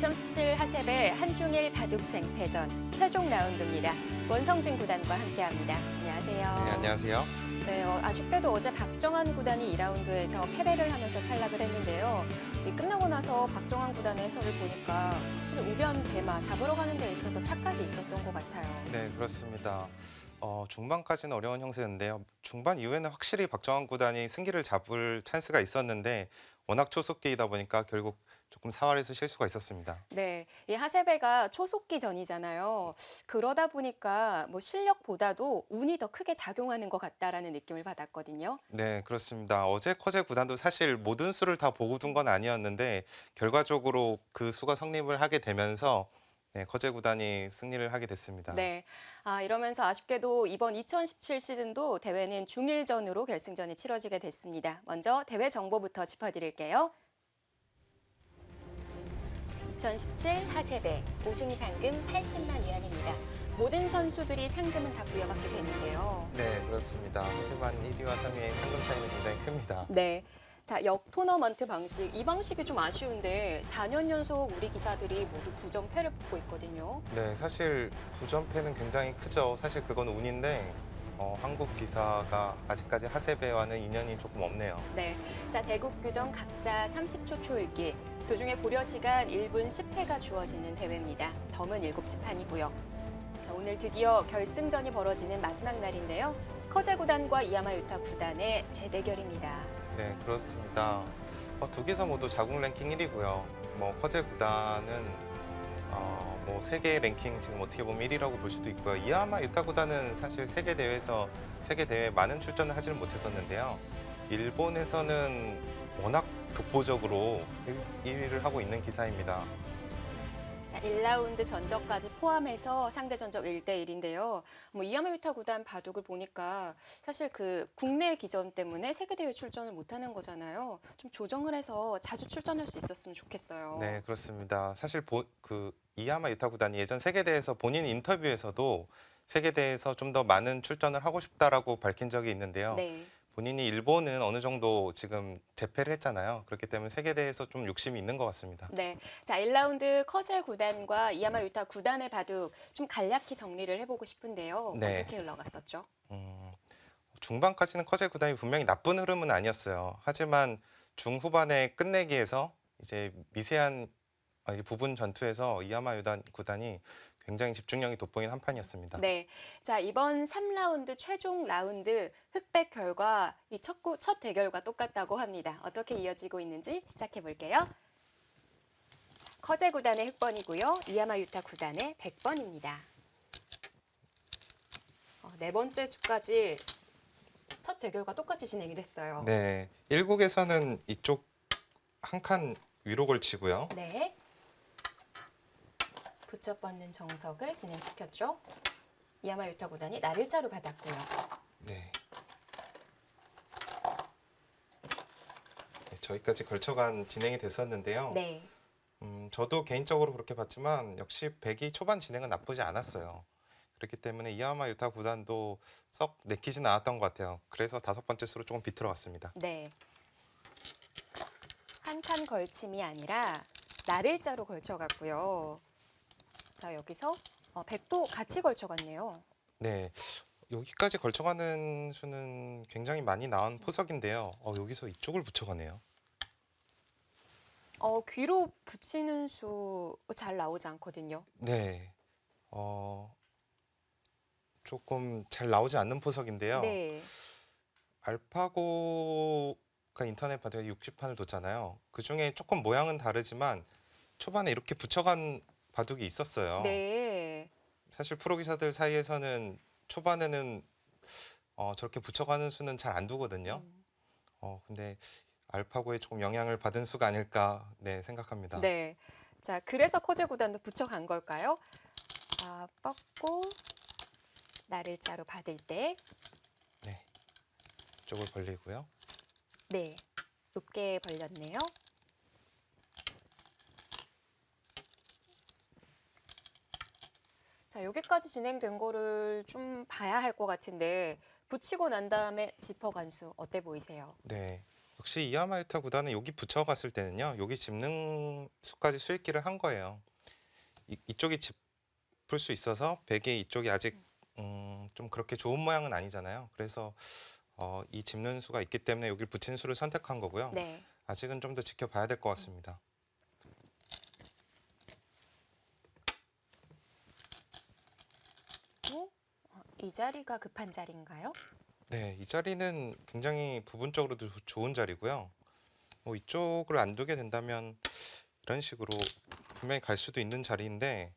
2017 하세배 한중일 바둑쟁패전 최종 라운드입니다. 원성진 구단과 함께합니다. 안녕하세요. 네, 안녕하세요. 네, 아쉽게도 어제 박정환 구단이 2라운드에서 패배를 하면서 탈락을 했는데요. 끝나고 나서 박정환 구단의 해설을 보니까 확실히 우변 대마 잡으러 가는 데 있어서 착각이 있었던 것 같아요. 네, 그렇습니다. 중반까지는 어려운 형세였는데요. 중반 이후에는 확실히 박정환 구단이 승기를 잡을 찬스가 있었는데 워낙 초속기이다 보니까 결국 조금 사활에서 실수가 있었습니다. 네, 이 하세배가 초속기 전이잖아요. 그러다 보니까 뭐 실력보다도 운이 더 크게 작용하는 것 같다라는 느낌을 받았거든요. 네, 그렇습니다. 어제 커제 구단도 사실 모든 수를 다 보고 둔 건 아니었는데 결과적으로 그 수가 성립을 하게 되면서 네, 커제 구단이 승리를 하게 됐습니다. 네, 이러면서 아쉽게도 이번 2017 시즌도 대회는 중일전으로 결승전이 치러지게 됐습니다. 먼저 대회 정보부터 짚어드릴게요. 2017 하세배 우승 상금 80만 위안입니다. 모든 선수들이 상금은 다 부여받게 되는데요. 네, 그렇습니다. 하지만 1위와 3위의 상금 차이는 굉장히 큽니다. 네. 자, 역 토너먼트 방식. 이 방식이 좀 아쉬운데 4년 연속 우리 기사들이 모두 9점패를 뽑고 있거든요. 네, 사실 9점패는 굉장히 크죠. 사실 그건 운인데 한국 기사가 아직까지 하세배와는 인연이 조금 없네요. 네. 자, 대국 규정 각자 30초 초읽기. 도중에 고려 시간 1분 10회가 주어지는 대회입니다. 덤은 7지판이고요. 자, 오늘 드디어 결승전이 벌어지는 마지막 날인데요. 커제 구단과 이야마 유타 구단의 재대결입니다. 네, 그렇습니다. 두 기사 모두 자국 랭킹 1위고요. 커제 구단은 세계 랭킹 지금 어떻게 보면 1위라고 볼 수도 있고요. 이야마 유타 구단은 사실 세계 대회에 많은 출전을 하지는 못했었는데요. 일본에서는 워낙 독보적으로 1위를 하고 있는 기사입니다. 자, 1라운드 전적까지 포함해서 상대 전적 1대1인데요. 이야마 유타 구단 바둑을 보니까 사실 그 국내 기전 때문에 세계대회 출전을 못하는 거잖아요. 좀 조정을 해서 자주 출전할 수 있었으면 좋겠어요. 네, 그렇습니다. 사실 이야마 유타 구단이 예전 세계대회에서 본인 인터뷰에서도 세계대회에서 좀 더 많은 출전을 하고 싶다라고 밝힌 적이 있는데요. 네. 본인이 일본은 어느 정도 지금 재패를 했잖아요. 그렇기 때문에 세계대회에서 좀 욕심이 있는 것 같습니다. 네. 자, 1라운드 커제 구단과 이야마 유타 구단의 바둑 좀 간략히 정리를 해보고 싶은데요. 네. 어떻게 흘러갔었죠? 중반까지는 커제 구단이 분명히 나쁜 흐름은 아니었어요. 하지만 중후반에 끝내기에서 이제 미세한 부분 전투에서 이야마 유타 구단이 굉장히 집중력이 돋보인 한 판이었습니다. 네. 자, 이번 3라운드 최종 라운드 흑백 결과 이 첫 대결과 똑같다고 합니다. 어떻게 이어지고 있는지 시작해 볼게요. 커제 구단의 흑번이고요. 이야마 유타 구단의 백번입니다. 네 번째 수까지 첫 대결과 똑같이 진행이 됐어요. 네, 1국에서는 이쪽 한 칸 위로 걸치고요. 네. 붙여뻗는 정석을 진행시켰죠. 이야마 유타 구단이 날일자로 받았고요. 네. 네, 저기까지 걸쳐간 진행이 됐었는데요. 네. 저도 개인적으로 그렇게 봤지만 역시 백이 초반 진행은 나쁘지 않았어요. 그렇기 때문에 이야마 유타 구단도 썩 내키진 않았던 것 같아요. 그래서 5번째 수로 조금 비틀어갔습니다. 네. 한 칸 걸침이 아니라 날일자로 걸쳐갔고요. 자, 여기서 백도 같이 걸쳐갔네요. 네, 여기까지 걸쳐가는 수는 굉장히 많이 나온 포석인데요. 여기서 이쪽을 붙여가네요. 귀로 붙이는 수 잘 나오지 않거든요. 네, 조금 잘 나오지 않는 포석인데요. 네. 알파고가 인터넷 바둑에 60판을 뒀잖아요. 그중에 조금 모양은 다르지만 초반에 이렇게 붙여간 바둑이 있었어요. 네. 사실 프로 기사들 사이에서는 초반에는 저렇게 붙여가는 수는 잘 안 두거든요. 근데 알파고에 조금 영향을 받은 수가 아닐까 생각합니다. 네. 자, 그래서 커제 구단도 붙여간 걸까요? 뻗고 날일자로 받을 때 네, 이쪽을 벌리고요. 네. 높게 벌렸네요. 자, 여기까지 진행된 거를 좀 봐야 할 것 같은데 붙이고 난 다음에 짚어간 수 어때 보이세요? 네, 역시 이야마유타 구단은 여기 붙여갔을 때는요. 여기 짚는 수까지 수익기를 한 거예요. 이쪽이 짚을 수 있어서 백이 이쪽이 아직 좀 그렇게 좋은 모양은 아니잖아요. 그래서 이 짚는 수가 있기 때문에 여기를 붙인 수를 선택한 거고요. 네. 아직은 좀 더 지켜봐야 될 것 같습니다. 이 자리가 급한 자리인가요? 네, 이 자리는 굉장히 부분적으로도 좋은 자리고요. 뭐 이쪽을 안 두게 된다면 이런 식으로 분명히 갈 수도 있는 자리인데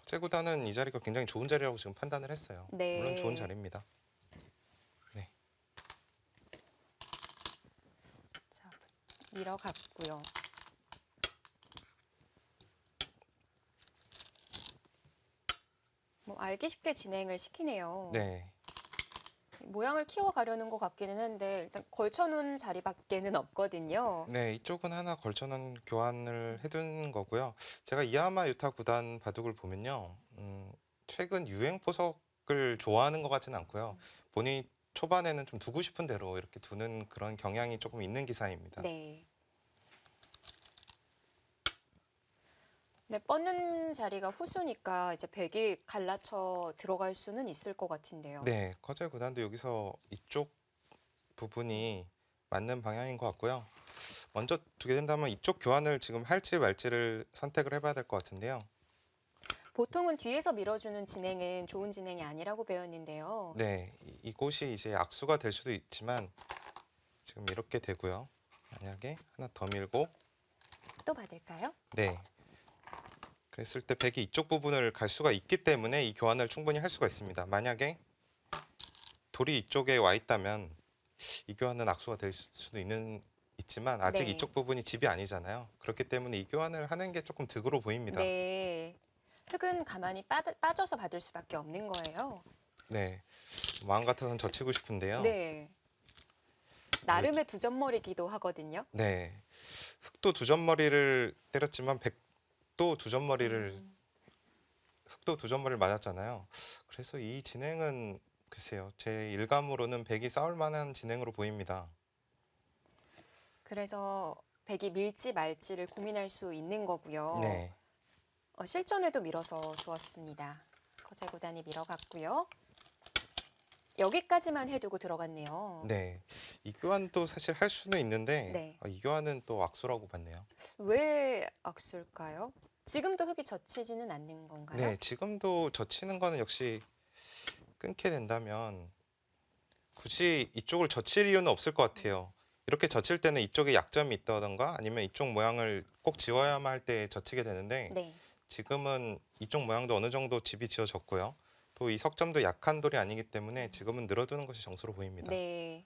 허재 구단은 이 자리가 굉장히 좋은 자리라고 지금 판단을 했어요. 네. 물론 좋은 자리입니다. 네, 자, 밀어갔고요. 뭐 알기 쉽게 진행을 시키네요. 네, 모양을 키워가려는 것 같기는 한데 일단 걸쳐놓은 자리밖에는 없거든요. 네, 이쪽은 하나 걸쳐놓은 교환을 해둔 거고요. 제가 이야마유타 구단 바둑을 보면요, 최근 유행 포석을 좋아하는 것 같지는 않고요. 본인이 초반에는 좀 두고 싶은 대로 이렇게 두는 그런 경향이 조금 있는 기사입니다. 네. 네, 뻗는 자리가 후수니까 이제 백이 갈라쳐 들어갈 수는 있을 것 같은데요. 네, 커제 구단도 여기서 이쪽 부분이 맞는 방향인 것 같고요. 먼저 두게 된다면 이쪽 교환을 지금 할지 말지를 선택을 해봐야 될 것 같은데요. 보통은 뒤에서 밀어주는 진행은 좋은 진행이 아니라고 배웠는데요. 네, 이곳이 이제 악수가 될 수도 있지만 지금 이렇게 되고요. 만약에 하나 더 밀고 또 받을까요? 네, 그랬을 때 백이 이쪽 부분을 갈 수가 있기 때문에 이 교환을 충분히 할 수가 있습니다. 만약에 돌이 이쪽에 와 있다면 이 교환은 악수가 될 수도 있지만 아직 네. 이쪽 부분이 집이 아니잖아요. 그렇기 때문에 이 교환을 하는 게 조금 득으로 보입니다. 네. 흙은 가만히 빠져서 받을 수밖에 없는 거예요. 네, 마음 같아서는 젖히고 싶은데요. 네. 나름의 두 점머리기도 하거든요. 네, 흑도 두 점머리를 때렸지만 백도 두 점머리를 흑도 두 점머리를 맞았잖아요. 그래서 이 진행은 글쎄요, 제 일감으로는 백이 싸울 만한 진행으로 보입니다. 그래서 백이 밀지 말지를 고민할 수 있는 거고요. 네, 실전에도 밀어서 주었습니다. 거제 구단이 밀어갔고요. 여기까지만 해두고 들어갔네요. 네, 이 교환도 사실 할 수는 있는데 네. 이 교환은 또 악수라고 봤네요. 왜 악수일까요? 지금도 흙이 젖히지는 않는 건가요? 네, 지금도 젖히는 거는 역시 끊게 된다면 굳이 이쪽을 젖힐 이유는 없을 것 같아요. 이렇게 젖힐 때는 이쪽에 약점이 있다던가 아니면 이쪽 모양을 꼭 지워야만 할 때 젖히게 되는데 네. 지금은 이쪽 모양도 어느 정도 집이 지어졌고요. 또 이 석점도 약한 돌이 아니기 때문에 지금은 늘어두는 것이 정수로 보입니다. 네.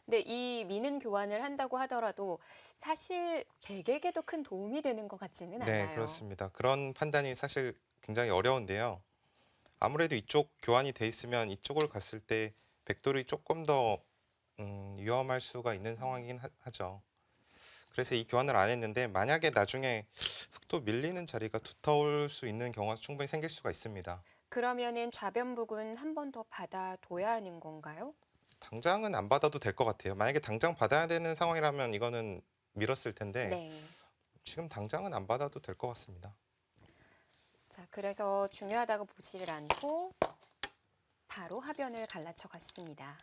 근데 이 미는 교환을 한다고 하더라도 사실 백에게도 큰 도움이 되는 것 같지는 네, 않아요. 그렇습니다. 그런 판단이 사실 굉장히 어려운데요. 아무래도 이쪽 교환이 돼 있으면 이쪽을 갔을 때 백돌이 조금 더 위험할 수가 있는 상황이긴 하죠. 그래서 이 교환을 안 했는데 만약에 나중에 흑도 밀리는 자리가 두터울 수 있는 경우가 충분히 생길 수가 있습니다. 그러면은 좌변북은 한 번 더 받아둬야 하는 건가요? 당장은 안 받아도 될 것 같아요. 만약에 당장 받아야 되는 상황이라면 이거는 밀었을 텐데 네. 지금 당장은 안 받아도 될 것 같습니다. 자, 그래서 중요하다고 보지를 않고 바로 하변을 갈라쳐 갔습니다.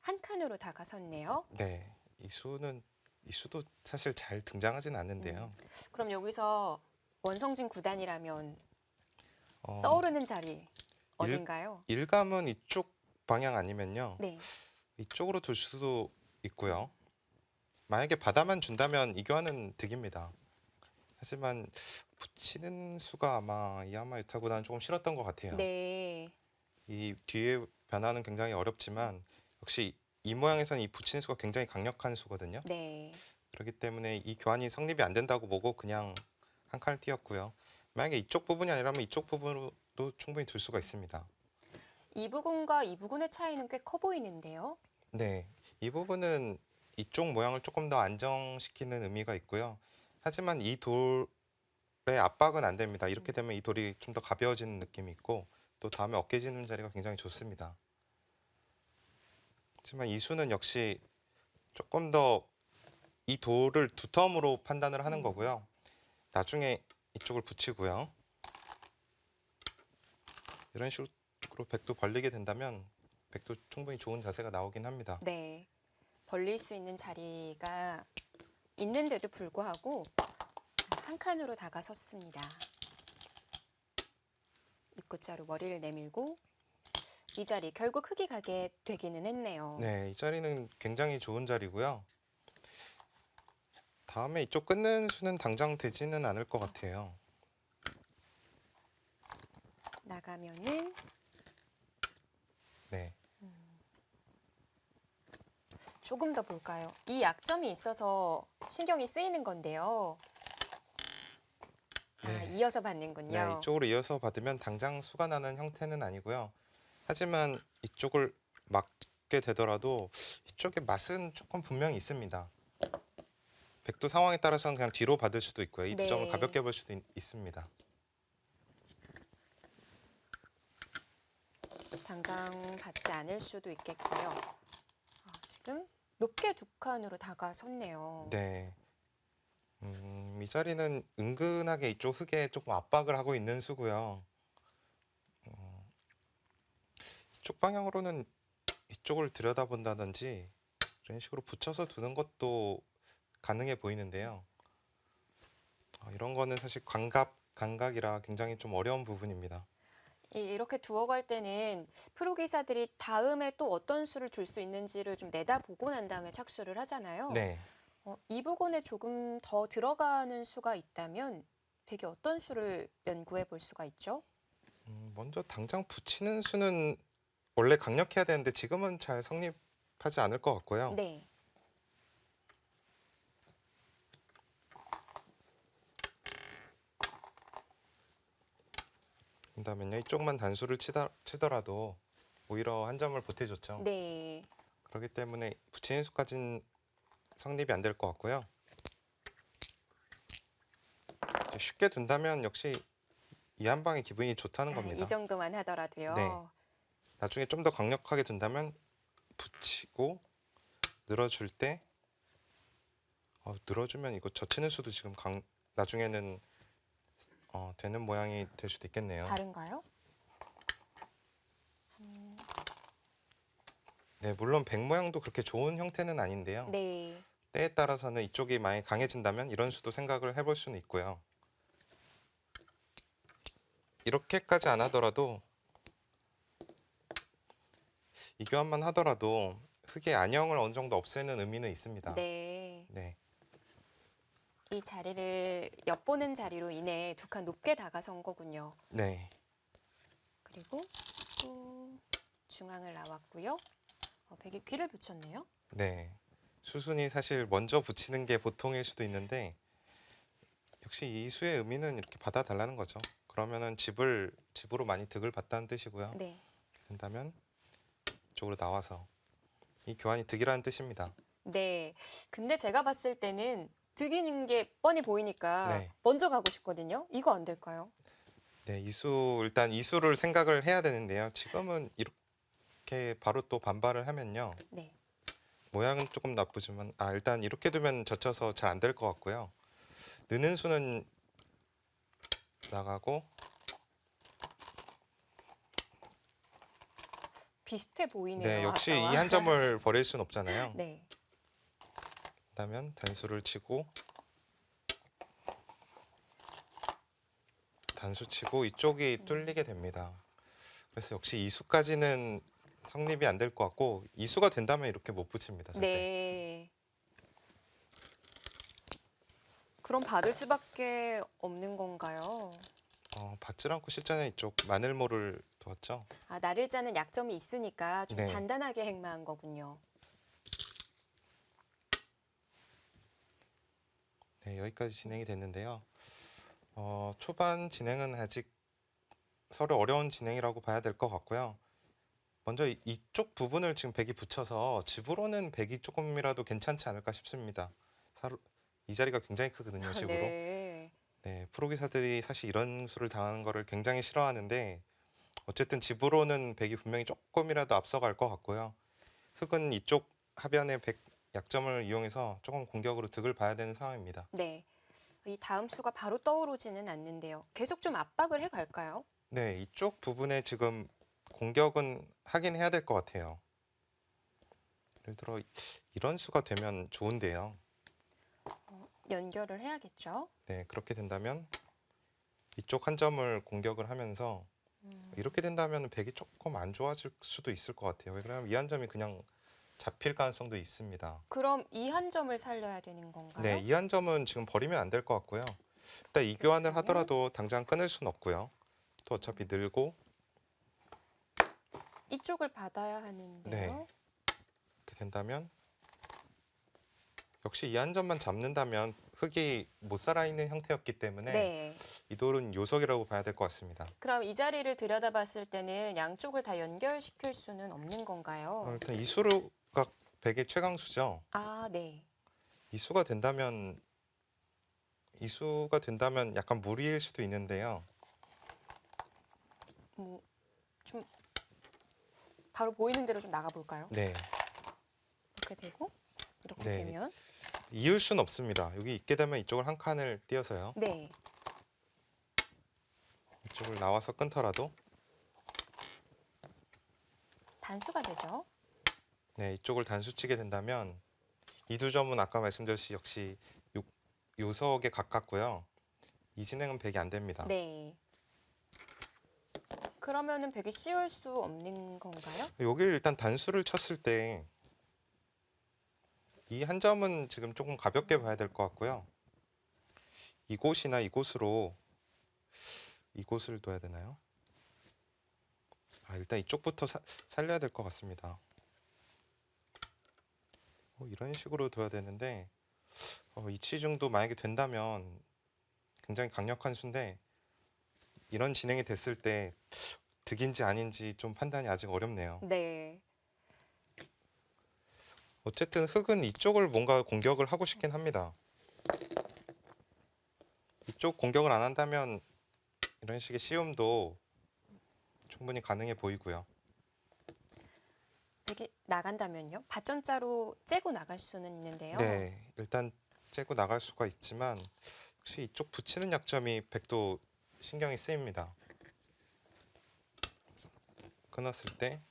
한 칸으로 다가섰네요. 네, 이 수도 사실 잘 등장하진 않는데요. 그럼 여기서 원성진 구단이라면 어, 떠오르는 자리 어딘가요? 일감은 이쪽 방향 아니면요. 네. 이쪽으로 둘 수도 있고요. 만약에 받아만 준다면 이 교환은 득입니다. 하지만 붙이는 수가 아마 이야마유타보다는 조금 싫었던 것 같아요. 네. 이 뒤에 변화는 굉장히 어렵지만 역시 이 모양에서는 이 붙이는 수가 굉장히 강력한 수거든요. 네. 그렇기 때문에 이 교환이 성립이 안 된다고 보고 그냥 한 칸을 띄었고요. 만약에 이쪽 부분이 아니라면 이쪽 부분으로도 충분히 둘 수가 있습니다. 이 부분과 이 부분의 차이는 꽤 커 보이는데요. 네, 이 부분은 이쪽 모양을 조금 더 안정시키는 의미가 있고요. 하지만 이 돌의 압박은 안 됩니다. 이렇게 되면 이 돌이 좀 더 가벼워지는 느낌이 있고 또 다음에 어깨 지는 자리가 굉장히 좋습니다. 하지만 이수는 역시 조금 더 이 돌을 두텀으로 판단을 하는 거고요. 나중에 이쪽을 붙이고요. 이런 식으로 백도 벌리게 된다면 백도 충분히 좋은 자세가 나오긴 합니다. 네. 벌릴 수 있는 자리가 있는데도 불구하고 자, 한 칸으로 다가섰습니다. 입구자로 머리를 내밀고 이 자리 결국 흙이 가게 되기는 했네요. 네, 이 자리는 굉장히 좋은 자리고요. 다음에 이쪽 끊는 수는 당장 되지는 않을 것 같아요. 나가면은 네, 조금 더 볼까요? 이 약점이 있어서 신경이 쓰이는 건데요. 아, 네. 이어서 받는군요. 네, 이쪽으로 이어서 받으면 당장 수가 나는 형태는 아니고요. 하지만 이쪽을 막게 되더라도 이쪽의 맛은 조금 분명히 있습니다. 백도 상황에 따라서는 그냥 뒤로 받을 수도 있고요. 이 두 네. 점을 가볍게 볼 수도 있습니다. 당장 받지 않을 수도 있겠고요. 아, 지금 높게 두 칸으로 다가섰네요. 네. 이 자리는 은근하게 이쪽 흙에 조금 압박을 하고 있는 수고요. 이쪽 방향으로는 이쪽을 들여다본다든지 이런 식으로 붙여서 두는 것도 가능해 보이는데요. 이런 거는 사실 감각이라 굉장히 좀 어려운 부분입니다. 이렇게 두어갈 때는 프로 기사들이 다음에 또 어떤 수를 줄 수 있는지를 좀 내다보고 난 다음에 착수를 하잖아요. 네. 이 부분에 조금 더 들어가는 수가 있다면 백이 어떤 수를 연구해 볼 수가 있죠? 먼저 당장 붙이는 수는 원래 강력해야 되는데 지금은 잘 성립하지 않을 것 같고요. 네. 그다음에요 이쪽만 단수를 치더라도 오히려 한 점을 보태줬죠. 네. 그렇기 때문에 붙이는 수까지는 성립이 안 될 것 같고요. 이제 쉽게 둔다면 역시 이 한 방의 기분이 좋다는 겁니다. 이 정도만 하더라도요. 네. 나중에 좀 더 강력하게 둔다면 붙이고 늘어줄 때 늘어주면 이거 젖히는 수도 지금 나중에는 되는 모양이 될 수도 있겠네요. 다른가요? 네, 물론 백 모양도 그렇게 좋은 형태는 아닌데요. 네. 때에 따라서는 이쪽이 많이 강해진다면 이런 수도 생각을 해볼 수는 있고요. 이렇게까지 안 하더라도 이 교환만 하더라도 흙의 안형을 어느 정도 없애는 의미는 있습니다. 네. 네. 이 자리를 엿보는 자리로 인해 두 칸 높게 다가선 거군요. 네. 그리고 또 중앙을 나왔고요. 백이 귀를 붙였네요. 네. 수순이 사실 먼저 붙이는 게 보통일 수도 있는데 역시 이 수의 의미는 이렇게 받아달라는 거죠. 그러면은 집으로 많이 득을 봤다는 뜻이고요. 네. 된다면 이쪽으로 나와서 이 교환이 득이라는 뜻입니다. 네. 근데 제가 봤을 때는 득이는 게 뻔히 보이니까 네. 먼저 가고 싶거든요. 이거 안 될까요? 네, 일단 이수를 생각을 해야 되는데요. 지금은 이렇게 바로 또 반발을 하면요. 네. 모양은 조금 나쁘지만 일단 이렇게 두면 젖혀서 잘 안 될 것 같고요. 느는 수는 나가고 비슷해 보이네요. 네, 역시 아까와. 이 한 점을 버릴 순 없잖아요. 네. 그다면 단수를 치고 단수 치고 이쪽이 뚫리게 됩니다. 그래서 역시 이수까지는 성립이 안 될 것 같고 이수가 된다면 이렇게 못 붙입니다. 절대. 네. 그럼 받을 수밖에 없는 건가요? 받질 않고 실전에 이쪽 마늘모를 두었죠. 나를 짜는 약점이 있으니까 좀 네. 단단하게 행마한 거군요. 네, 여기까지 진행이 됐는데요. 초반 진행은 아직 서로 어려운 진행이라고 봐야 될 것 같고요. 먼저 이쪽 부분을 지금 백이 붙여서 집으로는 백이 조금이라도 괜찮지 않을까 싶습니다. 이 자리가 굉장히 크거든요, 집으로. 네. 네, 프로기사들이 사실 이런 수를 당하는 거를 굉장히 싫어하는데 어쨌든 집으로는 백이 분명히 조금이라도 앞서갈 것 같고요. 흑은 이쪽 하변의 백 약점을 이용해서 조금 공격으로 득을 봐야 되는 상황입니다. 네. 이 다음 수가 바로 떠오르지는 않는데요. 계속 좀 압박을 해갈까요? 네, 이쪽 부분에 지금 공격은 하긴 해야 될 것 같아요. 예를 들어 이런 수가 되면 좋은데요. 연결을 해야겠죠. 네, 그렇게 된다면 이쪽 한 점을 공격을 하면서 이렇게 된다면 백이 조금 안 좋아질 수도 있을 것 같아요. 왜냐하면 이 한 점이 그냥 잡힐 가능성도 있습니다. 그럼 이 한 점을 살려야 되는 건가요? 네, 이 한 점은 지금 버리면 안 될 것 같고요. 일단 이 교환을 하더라도 당장 끊을 수는 없고요. 또 어차피 늘고 이쪽을 받아야 하는데요. 네. 이렇게 된다면 역시 이 한 점만 잡는다면 흑이 못 살아있는 형태였기 때문에 네. 이 돌은 요석이라고 봐야 될 것 같습니다. 그럼 이 자리를 들여다봤을 때는 양쪽을 다 연결시킬 수는 없는 건가요? 일단 이 수가 백의 최강수죠. 아, 네. 이 수가 된다면 약간 무리일 수도 있는데요. 좀 바로 보이는 대로 좀 나가볼까요? 네, 이렇게 되고 이렇게 네. 되면 이을 수는 없습니다. 여기 있게 되면 이쪽을 한 칸을 띄어서요. 네. 이쪽을 나와서 끊더라도 단수가 되죠. 네, 이쪽을 단수 치게 된다면 이 두 점은 아까 말씀드렸듯이 역시 요석에 가깝고요. 이 진행은 백이 안 됩니다. 네. 그러면은 백이 씌울 수 없는 건가요? 여기를 일단 단수를 쳤을 때 이 한 점은 지금 조금 가볍게 봐야 될 것 같고요. 이곳이나 이곳으로 이곳을 둬야 되나요? 일단 이쪽부터 살려야 될 것 같습니다. 이런 식으로 둬야 되는데 이치중도 만약에 된다면 굉장히 강력한 수인데 이런 진행이 됐을 때 득인지 아닌지 좀 판단이 아직 어렵네요. 네. 어쨌든 흑은 이쪽을 뭔가 공격을 하고 싶긴 합니다. 이쪽 공격을 안 한다면 이런 식의 시험도 충분히 가능해 보이고요. 백이 나간다면요? 밭전자로 째고 나갈 수는 있는데요. 네, 일단 째고 나갈 수가 있지만 혹시 이쪽 붙이는 약점이 백도 신경이 쓰입니다. 끊었을 때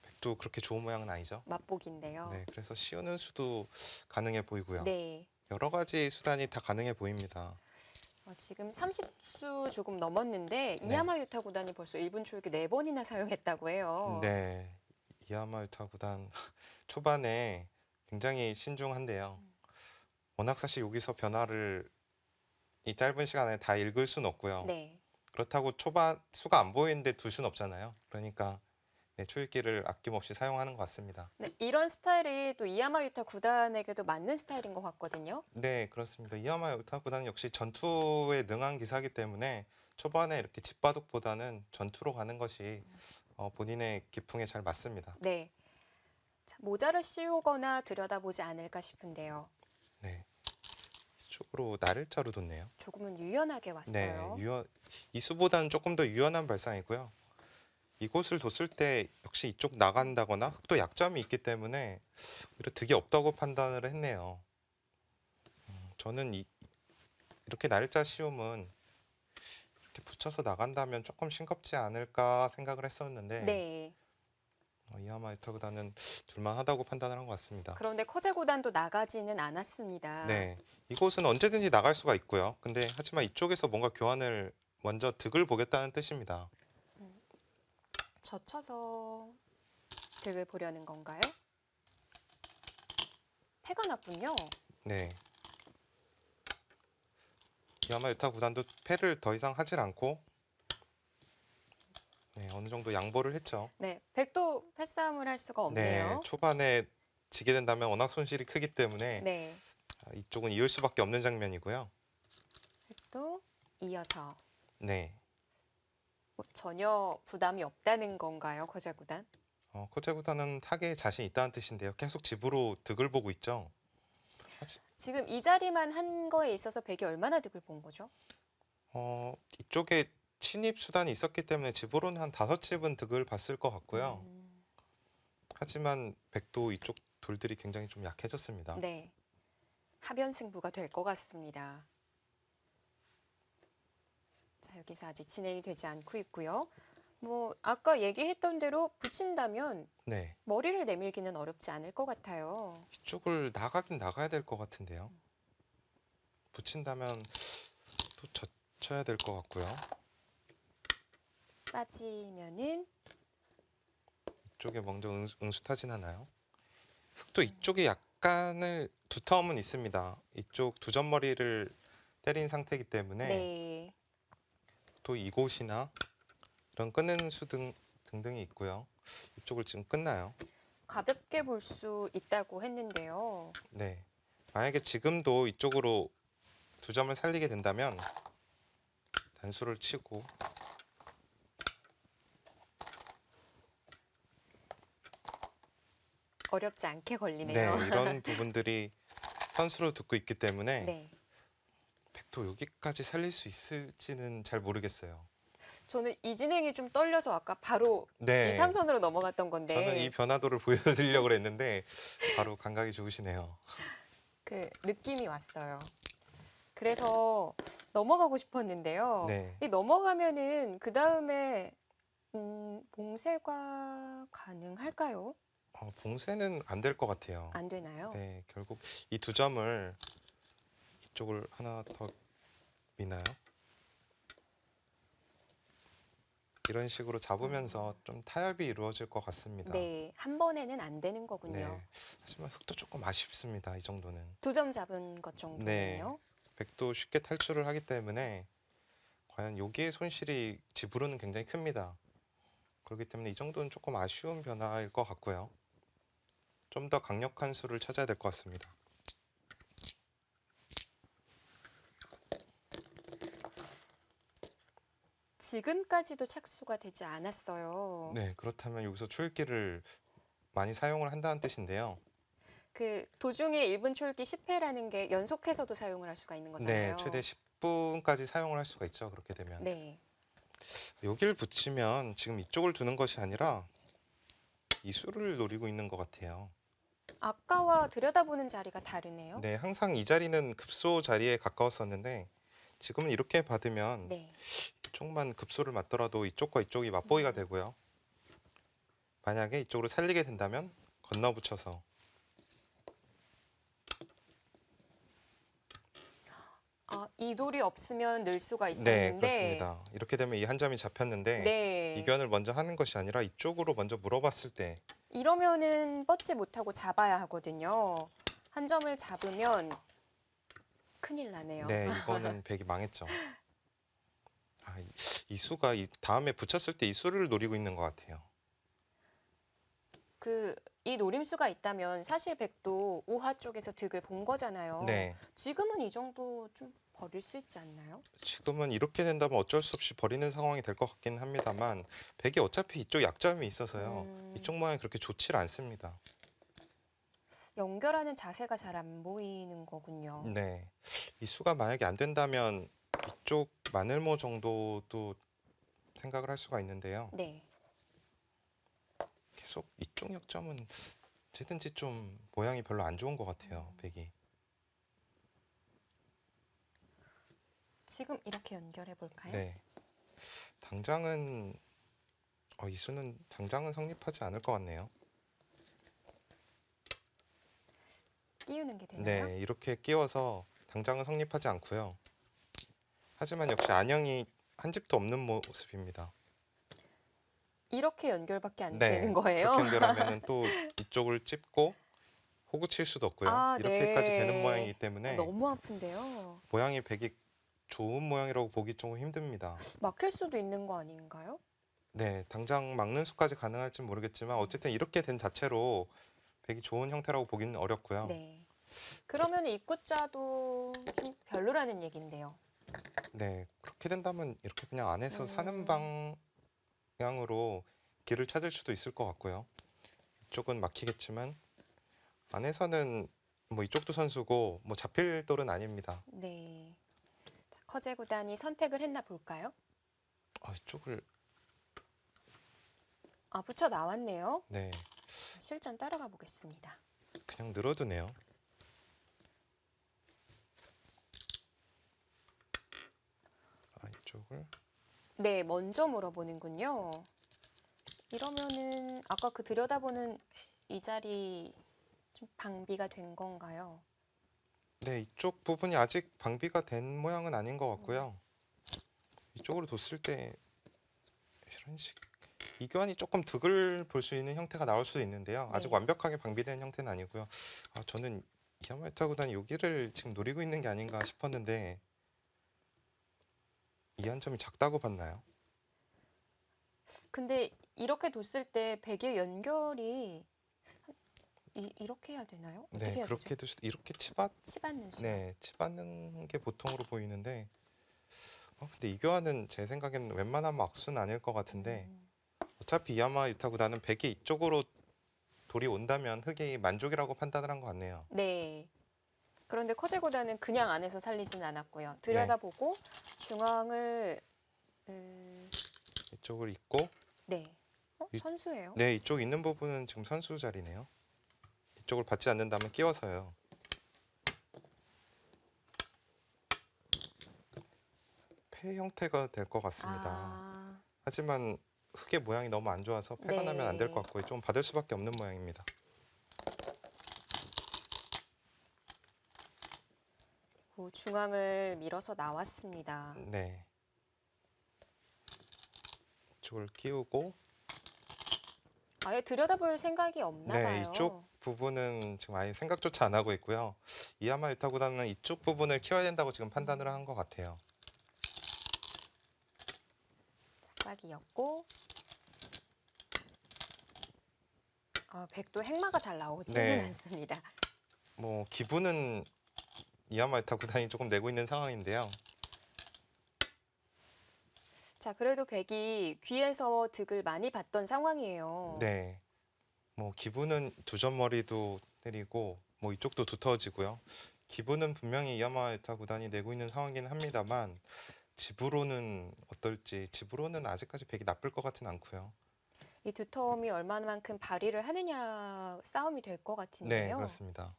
백도 그렇게 좋은 모양은 아니죠. 맛보기인데요. 네, 그래서 씌우는 수도 가능해 보이고요. 네. 여러 가지 수단이 다 가능해 보입니다. 지금 30수 조금 넘었는데 네. 이야마 유타 구단이 벌써 1분 초읽기 4번이나 사용했다고 해요. 네, 이야마 유타 구단 초반에 굉장히 신중한데요. 워낙 사실 여기서 변화를 이 짧은 시간에 다 읽을 수는 없고요. 네. 그렇다고 초반 수가 안 보이는데 둘 수는 없잖아요. 그러니까 네, 초읽기를 아낌없이 사용하는 것 같습니다. 네, 이런 스타일이 또 이야마 유타 구단에게도 맞는 스타일인 것 같거든요. 네, 그렇습니다. 이야마 유타 구단은 역시 전투에 능한 기사이기 때문에 초반에 이렇게 집바둑보다는 전투로 가는 것이 본인의 기풍에 잘 맞습니다. 네. 자, 모자를 씌우거나 들여다보지 않을까 싶은데요. 네, 이쪽으로 나를자로 뒀네요. 조금은 유연하게 왔어요. 네, 이 수보다는 조금 더 유연한 발상이고요. 이곳을 뒀을 때 역시 이쪽 나간다거나 흑도 약점이 있기 때문에 오히려 득이 없다고 판단을 했네요. 저는 이렇게 날짜 씌움은 이렇게 붙여서 나간다면 조금 싱겁지 않을까 생각을 했었는데 네. 이하마 유타 구단은 둘만하다고 판단을 한 것 같습니다. 그런데 커제 구단도 나가지는 않았습니다. 네, 이곳은 언제든지 나갈 수가 있고요. 근데 하지만 이쪽에서 뭔가 교환을 먼저 득을 보겠다는 뜻입니다. 젖혀서 득을 보려는 건가요? 패가 났군요. 네. 이하마 유타 구단도 패를 더 이상 하질 않고 네, 어느 정도 양보를 했죠. 네, 백도 패싸움을 할 수가 네, 없네요. 초반에 지게 된다면 워낙 손실이 크기 때문에 네, 이쪽은 이을 수밖에 없는 장면이고요. 백도 이어서 네, 전혀 부담이 없다는 건가요, 커제 구단? 코제 구단은 타계에 자신 있다는 뜻인데요. 계속 집으로 득을 보고 있죠. 지금 이 자리만 한 거에 있어서 백이 얼마나 득을 본 거죠? 이쪽에 침입 수단이 있었기 때문에 집으로는 한 5집은 득을 봤을 것 같고요. 하지만 백도 이쪽 돌들이 굉장히 좀 약해졌습니다. 네. 하변 승부가 될 것 같습니다. 자, 여기서 아직 진행이 되지 않고 있고요. 뭐 아까 얘기했던 대로 붙인다면 네, 머리를 내밀기는 어렵지 않을 것 같아요. 이쪽을 나가긴 나가야 될 것 같은데요. 붙인다면 또 젖혀야 될 것 같고요. 빠지면은 이쪽에 먼저 응수타진 하나요? 흑도 이쪽에 약간의 두터움은 있습니다. 이쪽 두 점머리를 때린 상태이기 때문에 네. 또 이곳이나 이런 끊는 수 등등이 있고요. 이쪽을 지금 끊나요? 가볍게 볼 수 있다고 했는데요. 네. 만약에 지금도 이쪽으로 두 점을 살리게 된다면 단수를 치고 어렵지 않게 네, 걸리네요. 이런 부분들이 선수로 듣고 있기 때문에 네. 백도 여기까지 살릴 수 있을지는 잘 모르겠어요. 저는 이 진행이 좀 떨려서 아까 바로 네. 이 삼선으로 넘어갔던 건데 저는 이 변화도를 보여드리려고 했는데 바로 감각이 좋으시네요. 그 느낌이 왔어요. 그래서 넘어가고 싶었는데요. 네. 이 넘어가면은 그 다음에 봉쇄가 가능할까요? 봉쇄는 안 될 것 같아요. 안 되나요? 네, 결국 이 두 점을 이쪽을 하나 더 미나요? 이런 식으로 잡으면서 좀 타협이 이루어질 것 같습니다. 네, 한 번에는 안 되는 거군요. 네. 하지만 흑도 조금 아쉽습니다. 이 정도는. 2점 잡은 것 정도는요. 네. 백도 쉽게 탈출을 하기 때문에 과연 여기에 손실이 지불은 굉장히 큽니다. 그렇기 때문에 이 정도는 조금 아쉬운 변화일 것 같고요. 좀 더 강력한 수를 찾아야 될 것 같습니다. 지금까지도 착수가 되지 않았어요. 네, 그렇다면 여기서 초읽기를 많이 사용을 한다는 뜻인데요. 그 도중에 1분 초읽기 10회라는 게 연속해서도 사용을 할 수가 있는 거잖아요. 네, 최대 10분까지 사용을 할 수가 있죠. 그렇게 되면. 네. 여기를 붙이면 지금 이쪽을 두는 것이 아니라 이 수를 노리고 있는 것 같아요. 아까와 들여다보는 자리가 다르네요. 네, 항상 이 자리는 급소 자리에 가까웠었는데 지금은 이렇게 받으면 네. 이쪽만 급소를 맞더라도 이쪽과 이쪽이 맞보기가 되고요. 만약에 이쪽으로 살리게 된다면 건너 붙여서 이 돌이 없으면 늘 수가 네, 있었는데 그렇습니다. 이렇게 되면 이 한 점이 잡혔는데 네. 이견을 먼저 하는 것이 아니라 이쪽으로 먼저 물어봤을 때 이러면은 뻗지 못하고 잡아야 하거든요. 한 점을 잡으면 큰일 나네요. 네, 이거는 백이 망했죠. 이 수가 이 다음에 붙였을 때 이 수를 노리고 있는 것 같아요. 이 노림수가 있다면 사실 백도 우하 쪽에서 득을 본 거잖아요. 네, 지금은 이 정도 좀 버릴 수 있지 않나요? 지금은 이렇게 된다면 어쩔 수 없이 버리는 상황이 될 것 같긴 합니다만 백이 어차피 이쪽 약점이 있어서요. 이쪽 모양이 그렇게 좋지 않습니다. 연결하는 자세가 잘 안 보이는 거군요. 네, 이 수가 만약에 안 된다면 이쪽 마늘모 정도도 생각을 할 수가 있는데요. 네. 계속 이쪽 약점은 어쨌든지 좀 모양이 별로 안 좋은 것 같아요. 백이. 지금 이렇게 연결해 볼까요? 네. 당장은 이 수는 당장은 성립하지 않을 것 같네요. 끼우는 게 되나요? 네, 이렇게 끼워서 당장은 성립하지 않고요. 하지만 역시 안형이 한 집도 없는 모습입니다. 이렇게 연결밖에 안 네, 되는 거예요? 그렇게 연결하면은 또 이쪽을 찝고 호구 칠 수도 없고요. 이렇게까지 네. 되는 모양이기 때문에 너무 아픈데요. 모양이 백이 좋은 모양이라고 보기 조금 힘듭니다. 막힐 수도 있는 거 아닌가요? 네, 당장 막는 수까지 가능할지 모르겠지만 어쨌든 이렇게 된 자체로 백이 좋은 형태라고 보기는 어렵고요. 네. 그러면 입구자도 좀 별로라는 얘긴데요. 네, 그렇게 된다면 이렇게 그냥 안에서 음. 사는 방향으로 길을 찾을 수도 있을 것 같고요. 이쪽은 막히겠지만 안에서는 뭐 이쪽도 선수고 뭐 잡힐 돌은 아닙니다. 네. 자, 커제 구단이 선택을 했나 볼까요? 이쪽을 붙여 나왔네요. 네, 실전 따라가 보겠습니다. 그냥 늘어두네요. 이쪽을 네, 먼저 물어보는군요. 이러면은 아까 그 들여다보는 이 자리 좀 방비가 된 건가요? 네, 이쪽 부분이 아직 방비가 된 모양은 아닌 것 같고요. 이쪽으로 뒀을 때 이런 식 이교환이 조금 득을 볼 수 있는 형태가 나올 수도 있는데요. 아직 네. 완벽하게 방비된 형태는 아니고요. 저는 야마유타 구단이 여기를 지금 노리고 있는 게 아닌가 싶었는데 이 한 점이 작다고 봤나요? 근데 이렇게 뒀을 때 백의 연결이 이렇게 해야 되나요? 어떻게 네, 해야 그렇게 되죠? 도 이렇게 치받 치받는 수. 네, 치받는 게 보통으로 보이는데 근데 이 교환은 제 생각에는 웬만하면 악수는 아닐 것 같은데 어차피 야마유타 구단은 백이 이쪽으로 돌이 온다면 흑이 만족이라고 판단을 한 것 같네요. 네. 그런데 커제고다는 그냥 안에서 살리지는 않았고요. 들여다보고 중앙을 이쪽을 있고 네. 선수예요. 네, 이쪽 있는 부분은 지금 선수 자리네요. 이쪽을 받지 않는다면 끼워서요. 패 형태가 될 것 같습니다. 하지만 흑의 모양이 너무 안 좋아서 패가 네. 나면 안 될 것 같고 좀 받을 수밖에 없는 모양입니다. 중앙을 밀어서 나왔습니다. 네. 이쪽을 끼우고 아예 들여다볼 생각이 없나 네, 봐요. 이쪽 부분은 지금 아예 생각조차 안 하고 있고요. 이야마 유타 구단은 이쪽 부분을 키워야 된다고 지금 판단을 한 것 같아요. 짝박이였고 백도 행마가 잘 나오지는 네. 않습니다. 뭐 기분은 이야마 유타 구단이 조금 내고 있는 상황인데요. 자, 그래도 백이 귀에서 득을 많이 봤던 상황이에요. 네. 뭐 기분은 두 점 머리도 때리고 뭐 이쪽도 두터워지고요. 기분은 분명히 이야마 유타 구단이 내고 있는 상황이긴 합니다만 집으로는 어떨지 집으로는 아직까지 백이 나쁠 것 같진 않고요. 이 두터움이 얼마만큼 발휘를 하느냐 싸움이 될 것 네, 같은데요. 그렇습니다.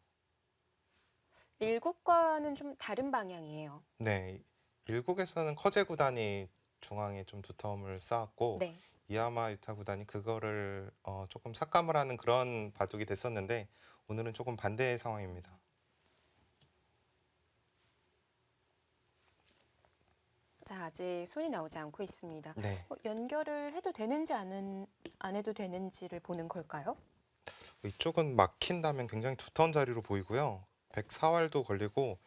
일국과는 좀 다른 방향이에요. 네, 일국에서는 커제 구단이 중앙에 좀 두터움을 쌓았고 네. 이야마 유타 구단이 그거를 조금 삭감을 하는 그런 바둑이 됐었는데 오늘은 조금 반대의 상황입니다. 자, 아직 손이 나오지 않고 있습니다. 네, 연결을 해도 되는지 안 해도 되는지를 보는 걸까요? 이쪽은 막힌다면 굉장히 두터운 자리로 보이고요. 104활도 걸리고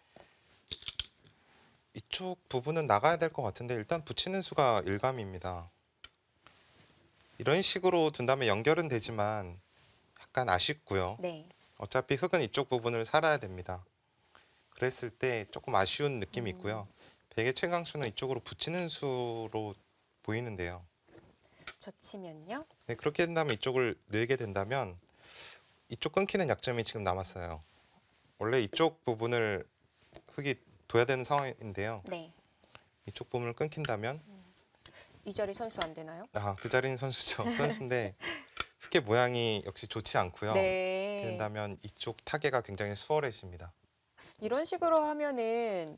이쪽 부분은 나가야 될 것 같은데 일단 붙이는 수가 일감입니다. 이런 식으로 둔다면 연결은 되지만 약간 아쉽고요. 네. 어차피 흑은 이쪽 부분을 살아야 됩니다. 그랬을 때 조금 아쉬운 느낌이 있고요. 백의 최강수는 이쪽으로 붙이는 수로 보이는데요. 젖히면요. 네, 그렇게 된다면 이쪽을 늘게 된다면 이쪽 끊기는 약점이 지금 남았어요. 원래 이쪽 부분을 흑이 둬야 되는 상황인데요. 네. 이쪽 부분을 끊긴다면 이 자리 선수 안 되나요? 그 자리는 선수죠. 선수인데 흑의 모양이 역시 좋지 않고요. 이렇게 네. 된다면 이쪽 타개가 굉장히 수월해집니다. 이런 식으로 하면은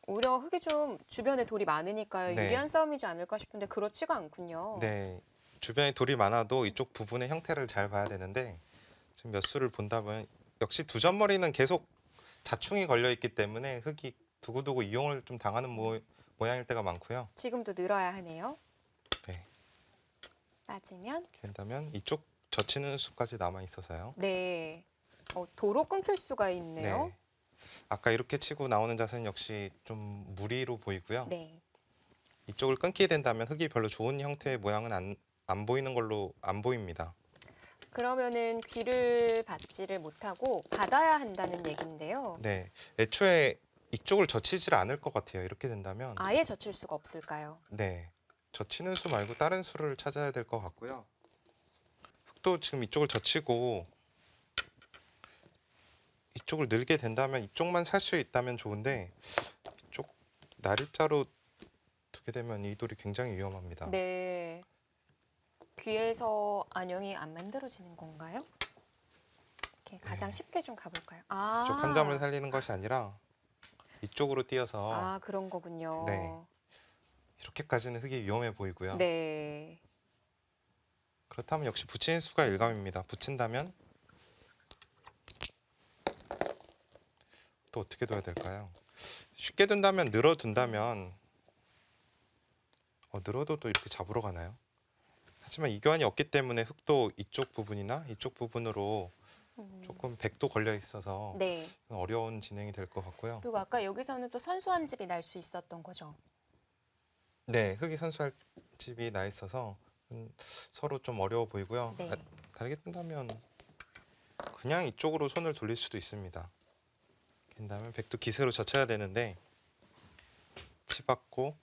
오히려 흑이 좀 주변에 돌이 많으니까요. 네. 유리한 싸움이지 않을까 싶은데 그렇지가 않군요. 네, 주변에 돌이 많아도 이쪽 부분의 형태를 잘 봐야 되는데 지금 몇 수를 본다면 역시 두 점머리는 계속 자충이 걸려 있기 때문에 흑이 두고두고 이용을 좀 당하는 모양일 때가 많고요. 지금도 늘어야 하네요. 네, 빠지면 이렇게 된다면 이쪽 젖히는 수까지 남아 있어서요. 네. 도로 끊길 수가 있네요. 네, 아까 이렇게 치고 나오는 자세는 역시 좀 무리로 보이고요. 네. 이쪽을 끊게 된다면 흑이 별로 좋은 형태의 모양은 안 보이는 걸로 안 보입니다. 그러면은 귀를 받지를 못하고 받아야 한다는 얘긴데요. 네, 애초에 이쪽을 젖히질 않을 것 같아요. 이렇게 된다면 아예 젖힐 수가 없을까요? 네, 젖히는 수 말고 다른 수를 찾아야 될 것 같고요. 흑도 지금 이쪽을 젖히고 이쪽을 늘게 된다면 이쪽만 살 수 있다면 좋은데 이쪽 날일자로 두게 되면 이 돌이 굉장히 위험합니다. 네. 귀에서 안영이 안 만들어지는 건가요? 이렇게 가장 쉽게 좀 가볼까요? 아, 쪽 한 점을 살리는 것이 아니라 이쪽으로 띄어서 아, 그런 거군요. 네. 이렇게까지는 흙이 위험해 보이고요. 네. 그렇다면 역시 붙이는 수가 일감입니다. 붙인다면 또 어떻게 둬야 될까요? 쉽게 둔다면 늘어둔다면 늘어도 또 이렇게 잡으러 가나요? 하지만 이교환이 없기 때문에 흙도 이쪽 부분이나 이쪽 부분으로 조금 백도 걸려 있어서 네. 어려운 진행이 될 것 같고요. 그리고 아까 여기서는 또 선수한 집이 날 수 있었던 거죠. 네, 흙이 선수할 집이 나 있어서 서로 좀 어려워 보이고요. 네. 다르게 뜬다면 그냥 이쪽으로 손을 돌릴 수도 있습니다. 그다음에 백도 기세로 젖혀야 되는데 치받고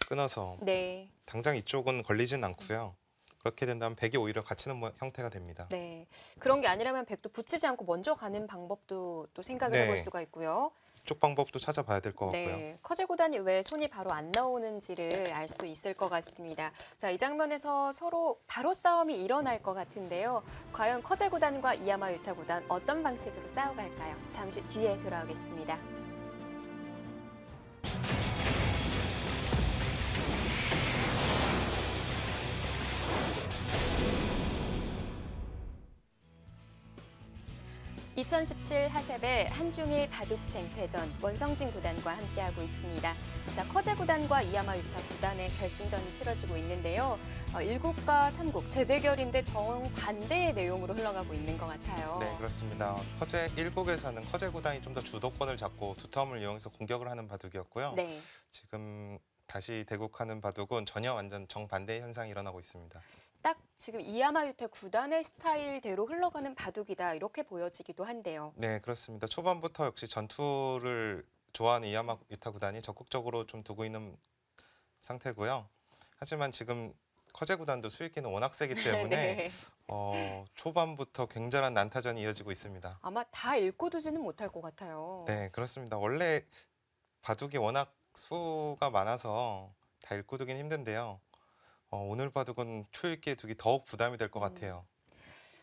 끊어서 네. 당장 이쪽은 걸리진 않고요. 그렇게 된다면 백이 오히려 갇히는 형태가 됩니다. 네. 그런 게 아니라면 백도 붙이지 않고 먼저 가는 방법도 또 생각을 네. 해볼 수가 있고요. 이쪽 방법도 찾아봐야 될 것 같고요. 네. 커제 구단이 왜 손이 바로 안 나오는지를 알 수 있을 것 같습니다. 자, 이 장면에서 서로 바로 싸움이 일어날 것 같은데요. 과연 커제 구단과 이야마 유타 구단 어떤 방식으로 싸워갈까요? 잠시 뒤에 돌아오겠습니다. (2017) 하셉의 한중일 바둑 쟁패전 원성진 구단과 함께하고 있습니다. 자, 커제 구단과 이야마 유타 구단의 결승전이 치러지고 있는데요. 1국과 3국 재대결인데 정반대의 내용으로 흘러가고 있는 것 같아요. 네, 그렇습니다. 커제 1국에서는 커제 구단이 좀 더 주도권을 잡고 두텀을 이용해서 공격을 하는 바둑이었고요. 네. 지금 다시 대국하는 바둑은 전혀 완전 정반대의 현상이 일어나고 있습니다. 딱 지금 이야마 유타 구단의 스타일대로 흘러가는 바둑이다 이렇게 보여지기도 한데요. 네, 그렇습니다. 초반부터 역시 전투를 좋아하는 이야마 유타 구단이 적극적으로 좀 두고 있는 상태고요. 하지만 지금 커제 구단도 수익기는 워낙 세기 때문에 네. 초반부터 굉장한 난타전이 이어지고 있습니다. 아마 다 읽고 두지는 못할 것 같아요. 네, 그렇습니다. 원래 바둑이 워낙 수가 많아서 다 읽고 두긴 힘든데요. 오늘 바둑은 초읽기에 두기 더욱 부담이 될 것 같아요.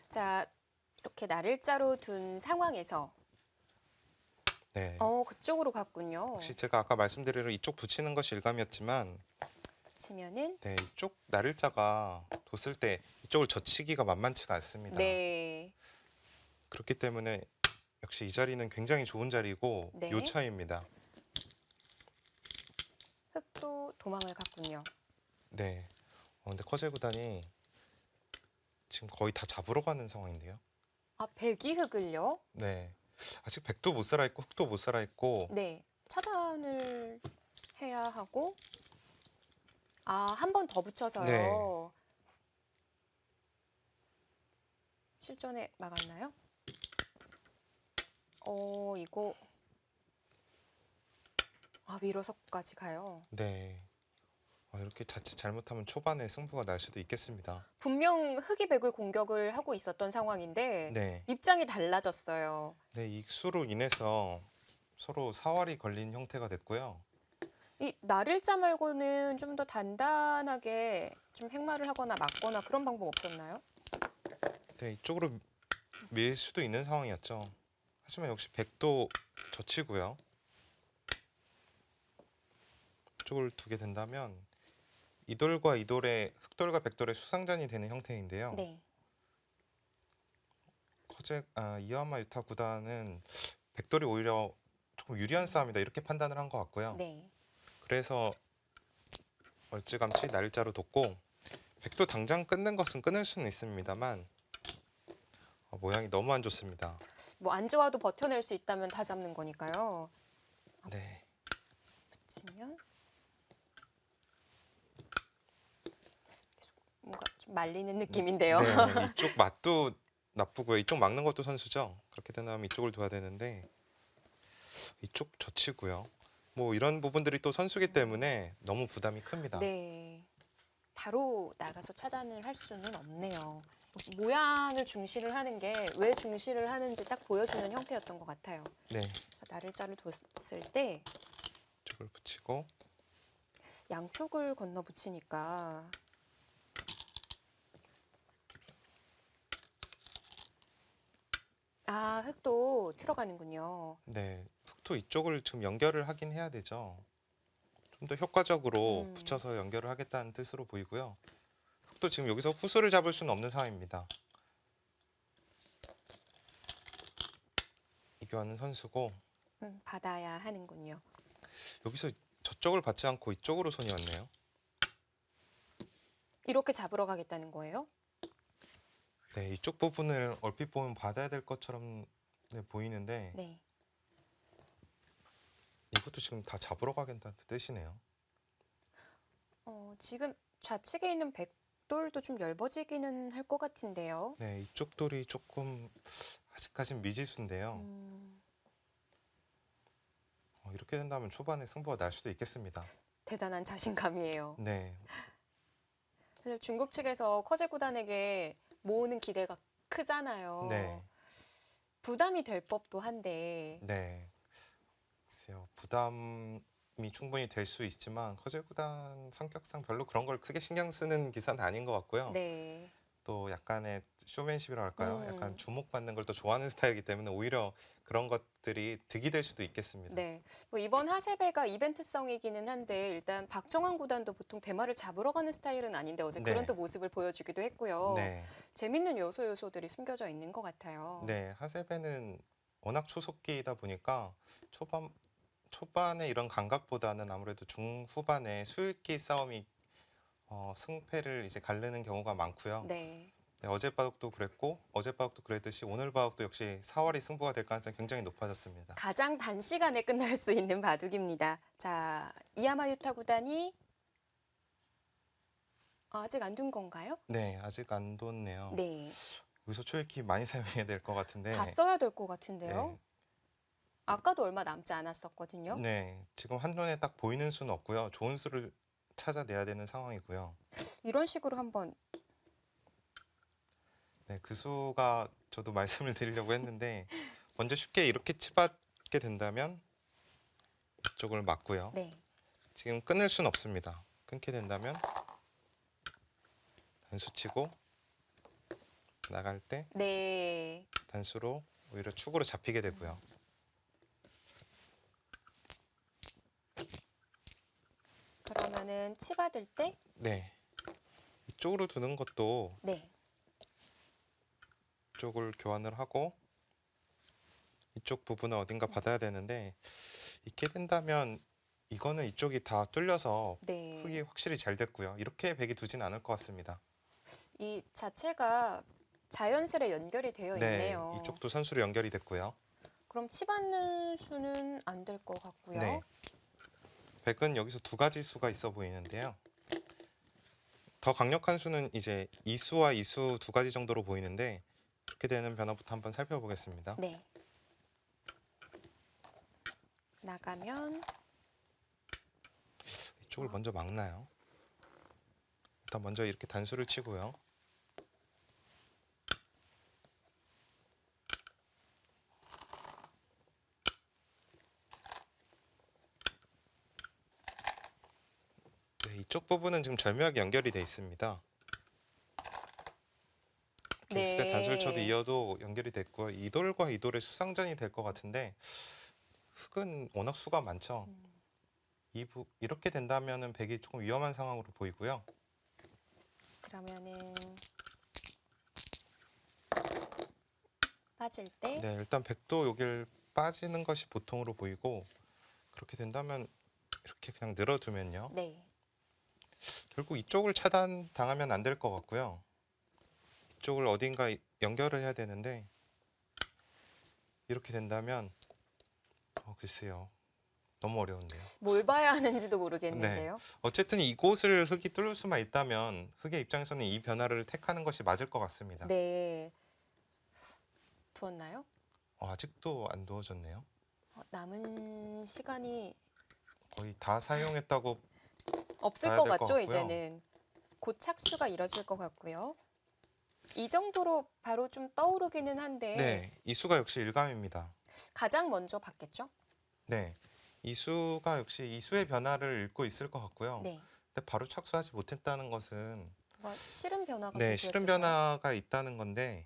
자, 이렇게 나를자로 둔 상황에서 네. 그쪽으로 갔군요. 혹시 제가 아까 말씀드린 이쪽 붙이는 것이 일감이었지만 붙이면은 네, 이쪽 나를자가 뒀을 때 이쪽을 젖히기가 만만치가 않습니다. 네. 그렇기 때문에 역시 이 자리는 굉장히 좋은 자리고 네. 요차입니다. 흑도 도망을 갔군요. 네. 근데 커제 구단이 지금 거의 다 잡으러 가는 상황인데요. 아, 백이 흑을요? 네. 아직 백도 못 살아 있고 흑도 못 살아 있고 네. 차단을 해야 하고 한 번 더 붙여서요. 네. 실전에 막았나요? 이거 밀어서까지 가요. 네. 이렇게 자칫 잘못하면 초반에 승부가 날 수도 있겠습니다. 분명 흑이 백을 공격을 하고 있었던 상황인데 네. 입장이 달라졌어요. 네, 이 수로 인해서 서로 사활이 걸린 형태가 됐고요. 이 나를자 말고는 좀 더 단단하게 좀 행마를 하거나 막거나 그런 방법 없었나요? 네, 이쪽으로 밀 수도 있는 상황이었죠. 하지만 역시 백도 젖히고요. 이쪽을 두게 된다면 이돌과 이돌의 흑돌과 백돌의 수상전이 되는 형태인데요. 네. 이야마 유타 구단은 백돌이 오히려 조금 유리한 싸움이다 이렇게 판단을 한 것 같고요. 네. 그래서 얼찌감치 날짜로 뒀고 백도 당장 끊는 것은 끊을 수는 있습니다만 모양이 너무 안 좋습니다. 뭐 안 좋아도 버텨낼 수 있다면 다 잡는 거니까요. 네. 붙이면 계속 뭔가 좀 말리는 느낌인데요. 네, 이쪽 맛도 나쁘고요. 이쪽 막는 것도 선수죠. 그렇게 된다면 이쪽을 둬야 되는데 이쪽 젖히고요. 뭐 이런 부분들이 또 선수기 때문에 너무 부담이 큽니다. 네. 바로 나가서 차단을 할 수는 없네요. 모양을 중시를 하는 게 왜 중시를 하는지 딱 보여주는 형태였던 것 같아요. 네, 그래서 나를자를 뒀을 때 이쪽을 붙이고 양쪽을 건너 붙이니까 아, 흙도 들어가는군요. 네, 흙도 이쪽을 지금 연결을 하긴 해야 되죠. 좀 더 효과적으로 붙여서 연결을 하겠다는 뜻으로 보이고요. 흙도 지금 여기서 후수를 잡을 수는 없는 상황입니다. 이교환은 선수고 받아야 하는군요. 여기서 저쪽을 받지 않고 이쪽으로 손이 왔네요. 이렇게 잡으러 가겠다는 거예요? 네, 이쪽 부분을 얼핏 보면 받아야 될 것처럼 네, 보이는데 네. 이것도 지금 다 잡으러 가겠다는 뜻이네요. 지금 좌측에 있는 백돌도 좀 얇아지기는 할 것 같은데요. 네, 이쪽 돌이 조금 아직까진 미지수인데요. 이렇게 된다면 초반에 승부가 날 수도 있겠습니다. 대단한 자신감이에요. 네, 사실 중국 측에서 커제 구단에게 모으는 기대가 크잖아요. 네, 부담이 될 법도 한데 네. 글쎄요, 부담이 충분히 될 수 있지만 커제 구단 성격상 별로 그런 걸 크게 신경 쓰는 기사는 아닌 것 같고요. 네. 또 약간의 쇼맨십이라고 할까요? 약간 음. 주목받는 걸 또 좋아하는 스타일이기 때문에 오히려 그런 것들이 득이 될 수도 있겠습니다. 네. 뭐 이번 하세배가 이벤트성이기는 한데 일단 박정환 구단도 보통 대마를 잡으러 가는 스타일은 아닌데 어제 네. 그런 또 모습을 보여주기도 했고요. 네, 재밌는 요소들이 숨겨져 있는 것 같아요. 네, 하세베는 워낙 초속기이다 보니까 초반에 이런 감각보다는 아무래도 중후반에 수익기 싸움이 승패를 이제 가르는 경우가 많고요. 네. 네, 어젯바둑도 그랬고 어젯바둑도 그랬듯이 오늘 바둑도 역시 4월이 승부가 될 가능성이 굉장히 높아졌습니다. 가장 단시간에 끝날 수 있는 바둑입니다. 자, 이야마 유타 구단이 아직 안 둔 건가요? 네, 아직 안 뒀네요. 네. 여기서 초읽기 많이 사용해야 될 것 같은데. 다 써야 될 것 같은데요. 네, 아까도 얼마 남지 않았었거든요. 네, 지금 한눈에 딱 보이는 수는 없고요. 좋은 수를 찾아내야 되는 상황이고요. 이런 식으로 한번 네, 그 수가 저도 말씀을 드리려고 했는데 먼저 쉽게 이렇게 치받게 된다면 이쪽을 막고요. 네. 지금 끊을 수는 없습니다. 끊게 된다면 단수 치고 나갈 때 네. 단수로 오히려 축으로 잡히게 되고요. 그러면은 치 받을 때 네, 이쪽으로 두는 것도 네. 이쪽을 교환을 하고 이쪽 부분을 어딘가 받아야 되는데 이렇게 된다면 이거는 이쪽이 다 뚫려서 네. 흙이 확실히 잘 됐고요. 이렇게 백이 두진 않을 것 같습니다. 이 자체가 자연스레 연결이 되어 네, 있네요. 이쪽도 선수로 연결이 됐고요. 그럼 치 받는 수는 안 될 것 같고요. 네, 백은 여기서 두 가지 수가 있어 보이는데요. 더 강력한 수는 이제 이수와 이수 두 가지 정도로 보이는데 그렇게 되는 변화부터 한번 살펴보겠습니다. 네. 나가면 이쪽을 먼저 막나요? 일단 먼저 이렇게 단수를 치고요. 네, 이쪽 부분은 지금 절묘하게 연결이 돼 있습니다. 네. 때 단수를 쳐도 이어도 연결이 됐고요. 이돌과 이돌의 수상전이 될 것 같은데 흙은 워낙 수가 많죠. 이렇게 된다면은 백이 조금 위험한 상황으로 보이고요. 그러면은 빠질 때 네, 일단 백도 여길 빠지는 것이 보통으로 보이고 그렇게 된다면 이렇게 그냥 늘어두면요. 네. 결국 이쪽을 차단 당하면 안 될 것 같고요. 이쪽을 어딘가 연결을 해야 되는데 이렇게 된다면 글쎄요. 너무 어려운데요. 뭘 봐야 하는지도 모르겠는데요. 어쨌든 이곳을 흙이 뚫을 수만 있다면 흙의 입장에서는 이 변화를 택하는 것이 맞을 것 같습니다. 네. 두었나요? 아직도 안 두어졌네요. 남은 시간이 거의 다 사용했다고 없을 봐야 것 될것 같죠, 같고요. 이제는. 곧 착수가 이뤄질 것 같고요. 이 정도로 바로 좀 떠오르기는 한데 네, 이 수가 역시 일감입니다. 가장 먼저 받겠죠? 네, 이수가 역시 이수의 변화를 읽고 있을 것 같고요. 네. 근데 바로 착수하지 못했다는 것은 뭔가 실은 변화가 네, 좀 실은 보였을까요? 변화가 있다는 건데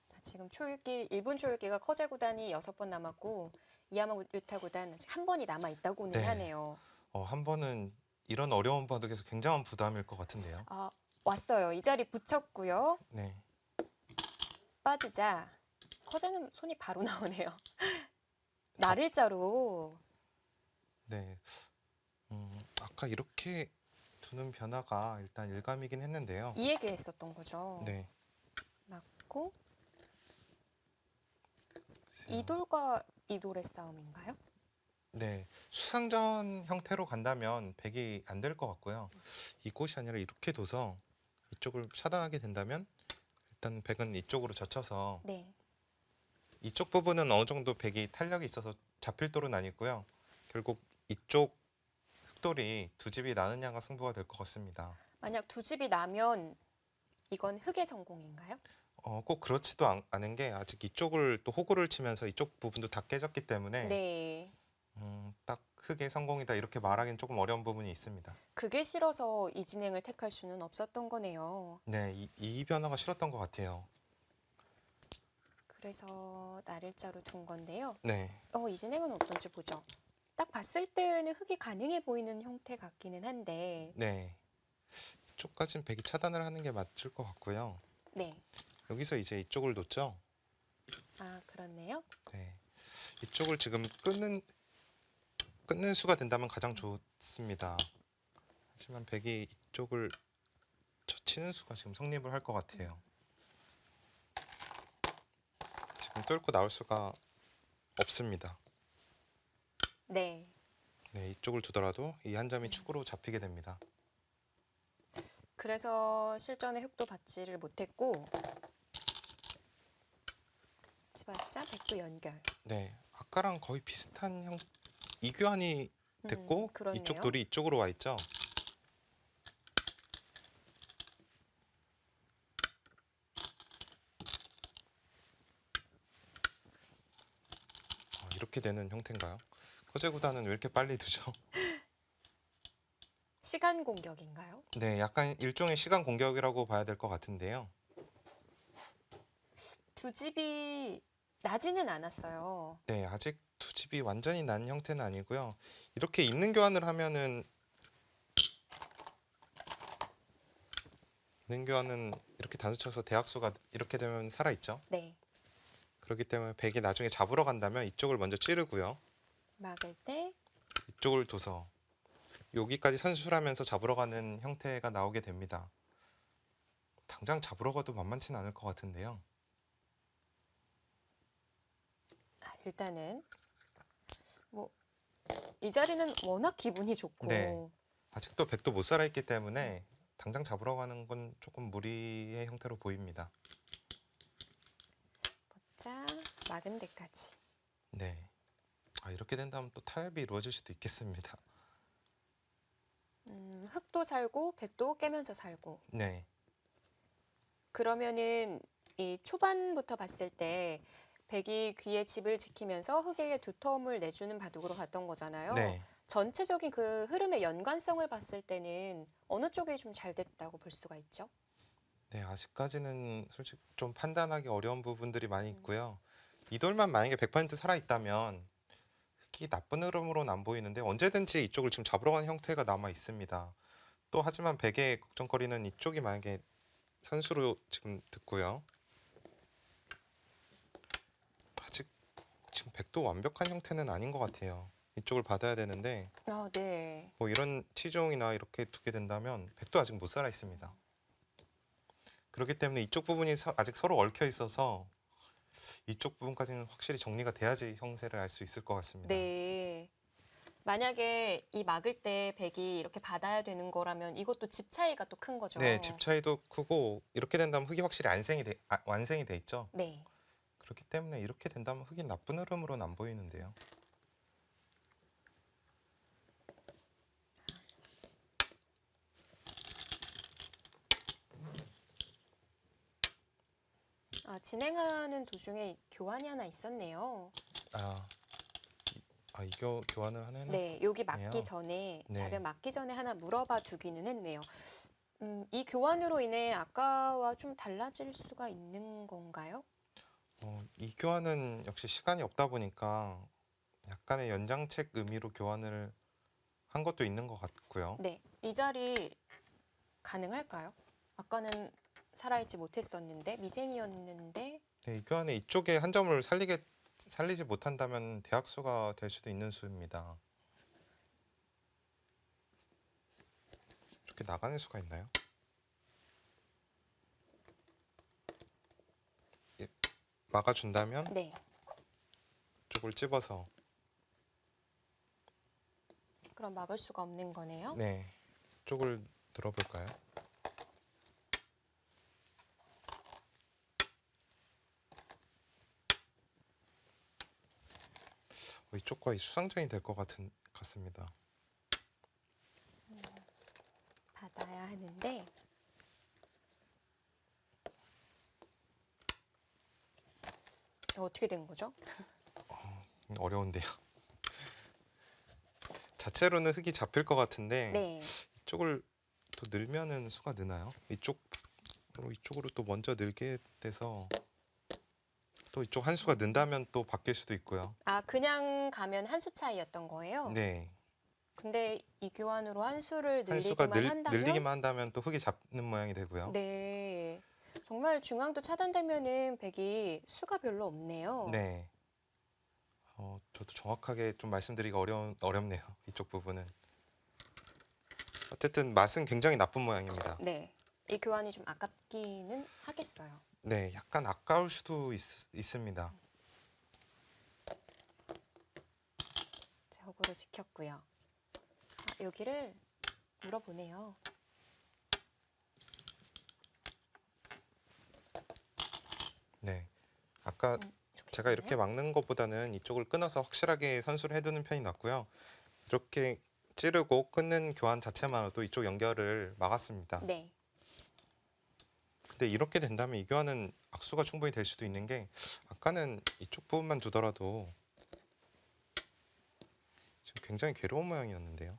자, 지금 초읽기 1분 초읽기가 커제 구단이 6번 남았고 이하마 유타 구단 아직 한 번이 남아 있다고는 네. 하네요. 한 번은 이런 어려운 바둑에서 굉장한 부담일 것 같은데요. 아, 왔어요. 이 자리 붙였고요. 네. 빠지자 커제는 손이 바로 나오네요. 날일자로. 네. 아까 이렇게 두는 변화가 일단 일감이긴 했는데요. 이 얘기했었던 거죠. 네. 맞고 글쎄요. 이돌과 이돌의 싸움인가요? 네. 수상전 형태로 간다면 백이 안 될 것 같고요. 이곳이 아니라 이렇게 둬서 이쪽을 차단하게 된다면 일단 백은 이쪽으로 젖혀서 네. 이쪽 부분은 어느 정도 백이 탄력이 있어서 잡힐 돌은 아니고요. 결국 이쪽 흑돌이 두 집이 나느냐가 승부가 될 것 같습니다. 만약 두 집이 나면 이건 흑의 성공인가요? 꼭 그렇지도 않은 게 아직 이쪽을 또 호구를 치면서 이쪽 부분도 다 깨졌기 때문에 네. 딱 흑의 성공이다 이렇게 말하기는 조금 어려운 부분이 있습니다. 그게 싫어서 이 진행을 택할 수는 없었던 거네요. 네, 이 변화가 싫었던 것 같아요. 그래서 날일자로 둔 건데요. 네, 이 진행은 어떤지 보죠. 딱 봤을 때는 흑이 가능해 보이는 형태 같기는 한데 네. 이쪽까지는 백이 차단을 하는 게 맞을 것 같고요. 네. 여기서 이제 이쪽을 놓죠. 아, 그렇네요. 네, 이쪽을 지금 끊는 수가 된다면 가장 좋습니다. 하지만 백이 이쪽을 젖히는 수가 지금 성립을 할 것 같아요. 지금 뚫고 나올 수가 없습니다. 네. 네, 이쪽을 두더라도 이 한 점이 축으로 잡히게 됩니다. 그래서 실전에 흑도 받지를 못했고 치봤자 백도 연결. 네, 아까랑 거의 비슷한 이교환이 됐고 그렇네요. 이쪽 돌이 이쪽으로 와 있죠. 이렇게 되는 형태인가요? 허재 구단은 왜 이렇게 빨리 두죠? 시간 공격인가요? 네, 약간 일종의 시간 공격이라고 봐야 될 것 같은데요. 두 집이 나지는 않았어요. 네, 아직 두 집이 완전히 난 형태는 아니고요. 이렇게 있는 교환을 하면은 있는 교환은 이렇게 단수 쳐서 대학수가 이렇게 되면 살아 있죠. 네. 그렇기 때문에 백이 나중에 잡으러 간다면 이쪽을 먼저 찌르고요. 막을 때 이쪽을 둬서 여기까지 선술하면서 잡으러 가는 형태가 나오게 됩니다. 당장 잡으러 가도 만만치는 않을 것 같은데요. 일단은 뭐 이 자리는 워낙 기분이 좋고 네. 아직도 백도 못 살아있기 때문에 당장 잡으러 가는 건 조금 무리의 형태로 보입니다. 자 막은 데까지. 네. 이렇게 된다면 또 타협이 이루어질 수도 있겠습니다. 흑도 살고 백도 깨면서 살고. 네. 그러면은 이 초반부터 봤을 때 백이 귀에 집을 지키면서 흑에게 두터움을 내주는 바둑으로 갔던 거잖아요. 네. 전체적인 그 흐름의 연관성을 봤을 때는 어느 쪽이 좀 잘 됐다고 볼 수가 있죠? 네, 아직까지는 솔직히 좀 판단하기 어려운 부분들이 많이 있고요. 이 돌만 만약에 100% 살아있다면 흑이 나쁜 흐름으로는 안 보이는데 언제든지 이쪽을 지금 잡으러 가는 형태가 남아 있습니다. 또 하지만 백의 걱정거리는 이쪽이 만약에 선수로 지금 듣고요. 아직 지금 백도 완벽한 형태는 아닌 것 같아요. 이쪽을 받아야 되는데 아, 네. 뭐 이런 치종이나 이렇게 두게 된다면 백도 아직 못 살아 있습니다. 그렇기 때문에 이쪽 부분이 아직 서로 얽혀 있어서 이쪽 부분까지는 확실히 정리가 돼야지 형세를 알 수 있을 것 같습니다. 네. 만약에 이 막을 때 백이 이렇게 받아야 되는 거라면 이것도 집 차이가 또 큰 거죠. 네, 집 차이도 크고 이렇게 된다면 흑이 확실히 완생이 돼 있죠. 네. 그렇기 때문에 이렇게 된다면 흑이 나쁜 흐름으로는 안 보이는데요. 진행하는 도중에 교환이 하나 있었네요. 이거 교환을 하나 네, 여기 맞기 네요. 전에 네. 자변 맞기 전에 하나 물어봐 두기는 했네요. 이 교환으로 인해 아까와 좀 달라질 수가 있는 건가요? 이 교환은 역시 시간이 없다 보니까 약간의 연장책 의미로 교환을 한 것도 있는 것 같고요. 네, 이 자리 가능할까요? 아까는 살아있지 못했었는데 미생이었는데 네, 이 교환에 이쪽에 한 점을 살리지 못한다면 대학수가 될 수도 있는 수입니다. 이렇게 나가는 수가 있나요? 예, 막아준다면 네, 이쪽을 찝어서 그럼 막을 수가 없는 거네요. 네, 쪽을 들어볼까요? 이쪽과 수상전이 될 것 같습니다. 받아야 하는데 어떻게 된 거죠? 어려운데요. 자체로는 흙이 잡힐 것 같은데 네, 이쪽을 또 늘면은 수가 느나요? 이쪽으로 또 먼저 늘게 돼서 또 이쪽 한 수가 는다면 또 바뀔 수도 있고요. 그냥 가면 한 수 차이였던 거예요. 네, 근데 이 교환으로 한 수를 한 수가 늘리기만 한다면 한다면 또 흙이 잡는 모양이 되고요. 네, 정말 중앙도 차단되면은 백이 수가 별로 없네요. 네, 저도 정확하게 좀 말씀드리기가 어렵네요. 이쪽 부분은. 어쨌든 맛은 굉장히 나쁜 모양입니다. 네, 이 교환이 좀 아깝기는 하겠어요. 네, 약간 아까울 수도 있습니다. 적으로 지켰고요. 여기를 물어보네요. 네, 아까 제가 이렇게 되나요? 막는 것보다는 이쪽을 끊어서 확실하게 선수를 해두는 편이 낫고요. 이렇게 찌르고 끊는 교환 자체만으로도 이쪽 연결을 막았습니다. 네, 근데 이렇게 된다면 이 교환은 악수가 충분히 될 수도 있는 게 아까는 이쪽 부분만 두더라도 지금 굉장히 괴로운 모양이었는데요.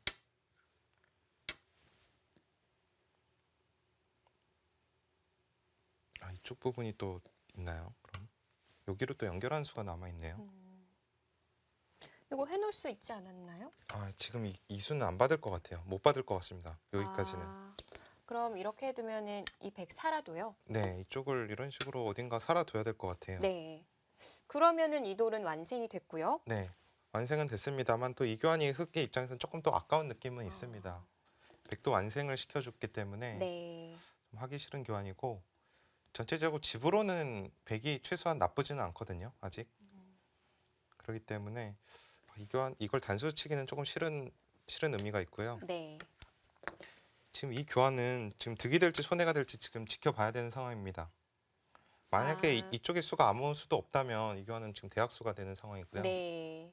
이쪽 부분이 또 있나요? 그럼 여기로 또 연결한 수가 남아 있네요. 이거 해놓을 수 있지 않았나요? 지금 이 수는 안 받을 것 같아요. 못 받을 것 같습니다. 여기까지는. 그럼 이렇게 해두면은 이 백 살아도요? 네, 이쪽을 이런 식으로 어딘가 살아둬야 될 것 같아요. 네. 그러면은 이 돌은 완성이 됐고요. 네, 완성은 됐습니다만 또 이 교환이 흙의 입장에서는 조금 더 아까운 느낌은 있습니다. 백도 완성을 시켜줬기 때문에 네. 좀 하기 싫은 교환이고 전체적으로 집으로는 백이 최소한 나쁘지는 않거든요. 아직. 그렇기 때문에 이걸 단수 치기는 조금 싫은 의미가 있고요. 네. 지금 이 교환은 지금 득이 될지 손해가 될지 지금 지켜봐야 되는 상황입니다. 만약에 이쪽에 수가 아무 수도 없다면 이 교환은 지금 대학수가 되는 상황이고요. 네.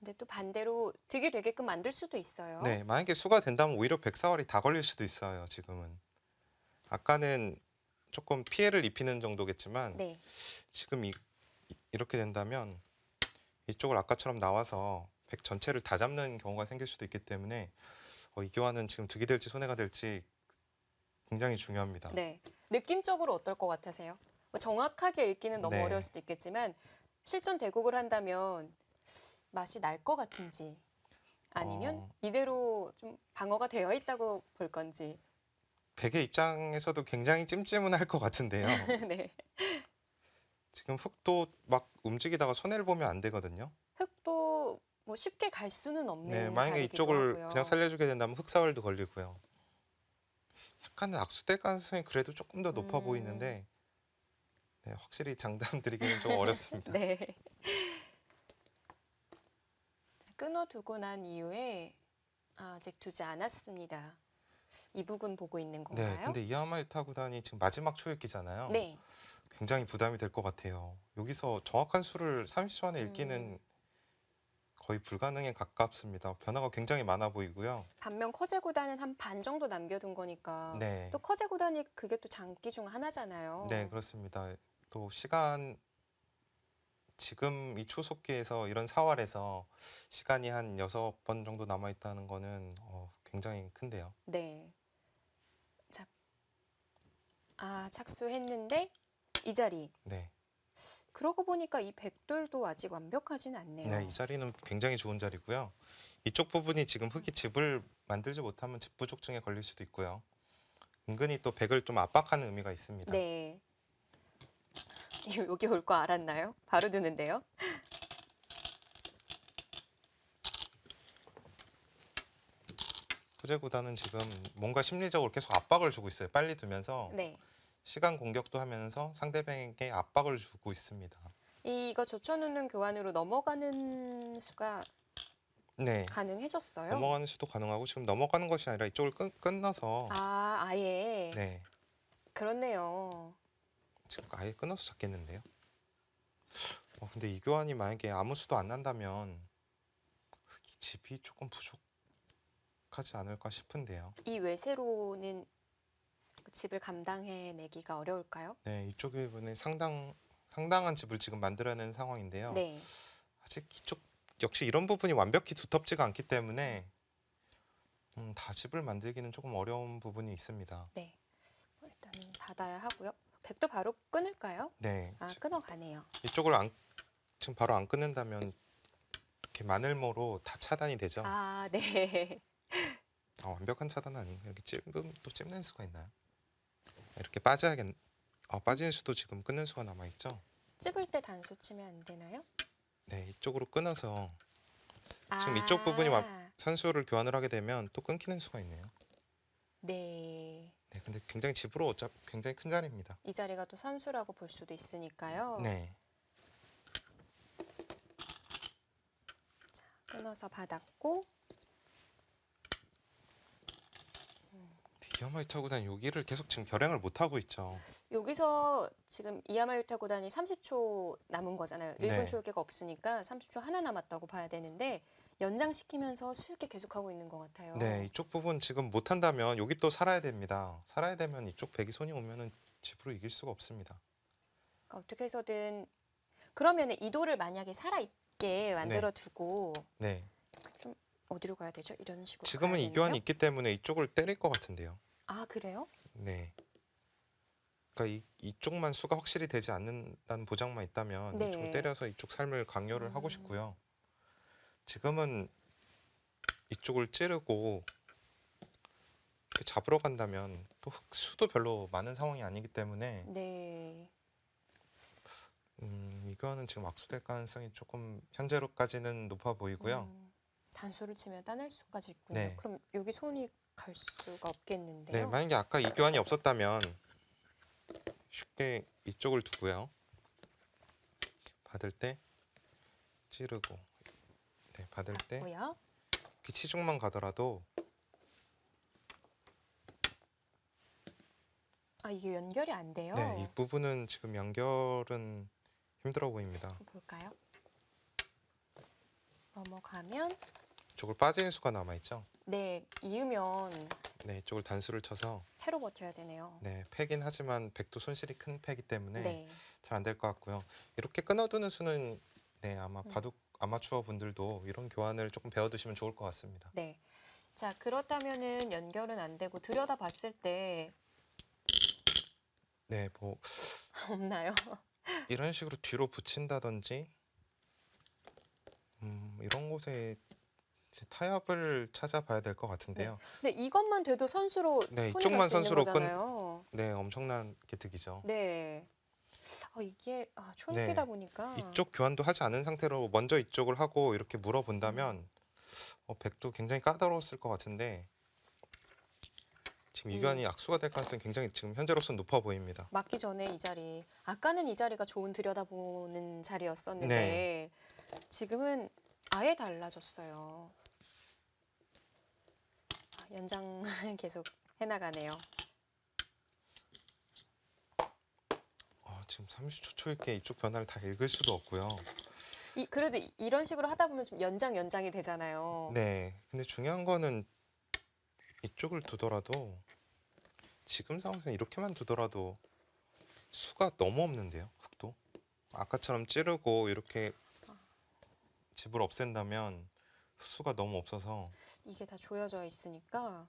근데 또 반대로 득이 되게끔 만들 수도 있어요. 네, 만약에 수가 된다면 오히려 백사월이 다 걸릴 수도 있어요. 지금은. 아까는 조금 피해를 입히는 정도겠지만 네. 지금 이렇게 된다면 이쪽을 아까처럼 나와서 백 전체를 다 잡는 경우가 생길 수도 있기 때문에 이 교환은 지금 득이 될지 손해가 될지 굉장히 중요합니다. 네. 느낌적으로 어떨 것 같으세요? 뭐 정확하게 읽기는 너무 네. 어려울 수도 있겠지만 실전 대국을 한다면 맛이 날 것 같은지 아니면 이대로 좀 방어가 되어 있다고 볼 건지. 백의 입장에서도 굉장히 찜찜은 할 것 같은데요. 네. 지금 흙도 막 움직이다가 손해를 보면 안 되거든요. 흙도 뭐 쉽게 갈 수는 없는 네, 만약에 자리이기도 이쪽을 하고요. 그냥 살려주게 된다면 흑사월도 걸리고요. 약간은 악수될 가능성이 그래도 조금 더 높아 보이는데 네, 확실히 장담 드리기는 좀 어렵습니다. 네. 끊어두고 난 이후에 아직 두지 않았습니다. 이 부분 보고 있는 건가요? 네, 근데 이하마유타 구단이 지금 마지막 초읽기잖아요. 네. 굉장히 부담이 될 것 같아요. 여기서 정확한 수를 30초 안에 읽기는 거의 불가능에 가깝습니다. 변화가 굉장히 많아 보이고요. 반면 커제 구단은 한 반 정도 남겨둔 거니까 네, 또 커제 구단이 그게 또 장기 중 하나잖아요. 네 그렇습니다. 또 시간 지금 이 초속기에서 이런 사활에서 시간이 한 6번 정도 남아 있다는 거는 굉장히 큰데요. 네. 자, 착수했는데 이 자리. 네. 그러고 보니까 이 백돌도 아직 완벽하진 않네요. 네, 이 자리는 굉장히 좋은 자리고요. 이쪽 부분이 지금 흙이 집을 만들지 못하면 집 부족증에 걸릴 수도 있고요. 은근히 또 백을 좀 압박하는 의미가 있습니다. 네. 여기 올 거 알았나요? 바로 드는데요. 호재 구단은 지금 뭔가 심리적으로 계속 압박을 주고 있어요. 빨리 두면서 네. 시간 공격도 하면서 상대방에게 압박을 주고 있습니다. 이거 젖혀놓는 교환으로 넘어가는 수가 네. 가능해졌어요. 넘어가는 수도 가능하고 지금 넘어가는 것이 아니라 이쪽을 끊어서 아예. 네. 그렇네요. 지금 아예 끊어서 잡겠는데요. 근데 이 교환이 만약에 아무 수도 안 난다면 흙이 집이 조금 부족하지 않을까 싶은데요. 이 외세로는 집을 감당해내기가 어려울까요? 네, 이쪽 부분에 상당한 집을 지금 만들어낸 상황인데요. 네. 아직 이쪽 역시 이런 부분이 완벽히 두텁지가 않기 때문에 다 집을 만들기는 조금 어려운 부분이 있습니다. 네. 일단 닫아야 하고요. 백도 바로 끊을까요? 네, 끊어가네요. 이쪽을 지금 바로 안 끊는다면 이렇게 마늘모로 다 차단이 되죠. 네. 완벽한 차단은 아닌가. 이렇게 또 찝는 수가 있나요? 이렇게 빠지는 수도 지금 끊는 수가 남아 있죠. 찝을 때 단수 치면 안 되나요? 네, 이쪽으로 끊어서 지금 이쪽 부분이 선수를 교환을 하게 되면 또 끊기는 수가 있네요. 네. 네, 근데 굉장히 집으로 굉장히 큰 자리입니다. 이 자리가 또 선수라고 볼 수도 있으니까요. 네. 끊어서 받았고 이야마유타 구단 여기를 계속 지금 결행을 못 하고 있죠. 여기서 지금 이야마유타 구단이 30초 남은 거잖아요. 1분 네. 초기가 없으니까 30초 하나 남았다고 봐야 되는데 연장시키면서 쉽게 계속하고 있는 것 같아요. 네, 이쪽 부분 지금 못 한다면 여기 또 살아야 됩니다. 살아야 되면 이쪽 백이 손이 오면은 집으로 이길 수가 없습니다. 그러니까 어떻게 해서든 그러면 이도를 만약에 살아있게 만들어두고 네. 좀 어디로 가야 되죠? 이런 식으로 지금은 가야 이 교환이 되나요? 있기 때문에 이쪽을 때릴 것 같은데요. 그래요? 네. 그러니까 이쪽만 수가 확실히 되지 않는다는 보장만 있다면 네. 이쪽을 때려서 이쪽 삶을 강요를 하고 싶고요. 지금은 이쪽을 찌르고 이렇게 잡으러 간다면 또 수도 별로 많은 상황이 아니기 때문에 네. 이 교환은 지금 악수될 가능성이 조금 현재로까지는 높아 보이고요. 단수를 치면 따낼 수까지 있군요. 네. 그럼 여기 손이 갈 수가 없겠는데요. 네, 만약에 아까 이 교환이 없었다면 쉽게 이쪽을 두고요. 받을 때 찌르고, 네, 받을 때 고요. 이렇게 치중만 가더라도 이게 연결이 안 돼요. 네, 이 부분은 지금 연결은 힘들어 보입니다. 볼까요? 넘어가면 이쪽을 빠지는 수가 남아 있죠. 네, 이으면 네, 이쪽을 단수를 쳐서 패로 버텨야 되네요. 네, 패긴 하지만 백도 손실이 큰 패기 때문에 네. 잘 안 될 것 같고요. 이렇게 끊어두는 수는 네, 아마 바둑 아마추어 분들도 이런 교환을 조금 배워두시면 좋을 것 같습니다. 네. 자, 그렇다면은 연결은 안 되고 들여다봤을 때 네, 뭐 없나요? 이런 식으로 뒤로 붙인다든지 이런 곳에 이제 타협을 찾아봐야 될 것 같은데요. 네, 이것만 돼도 선수로 네, 손이 이쪽만 갈 수 있는 선수로 거잖아요. 네, 엄청나게 득이죠. 네. 이게 초입기다 보니까 이쪽 교환도 하지 않은 상태로 먼저 이쪽을 하고 이렇게 물어본다면 백도 굉장히 까다로웠을 것 같은데 지금 이 교환이 악수가 될 가능성이 굉장히 지금 현재로서는 높아 보입니다. 맞기 전에 이 자리 아까는 이 자리가 좋은 들여다보는 자리였었는데 네. 지금은 아예 달라졌어요. 연장 계속 해나가네요. 지금 30초 초입게 이쪽 변화를 다 읽을 수도 없고요. 그래도 이런 식으로 하다 보면 좀 연장이 되잖아요. 네, 근데 중요한 거는 이쪽을 두더라도 지금 상황에서 이렇게만 두더라도 수가 너무 없는데요. 아까처럼 찌르고 이렇게 집을 없앤다면 수가 너무 없어서 이게 다 조여져 있으니까.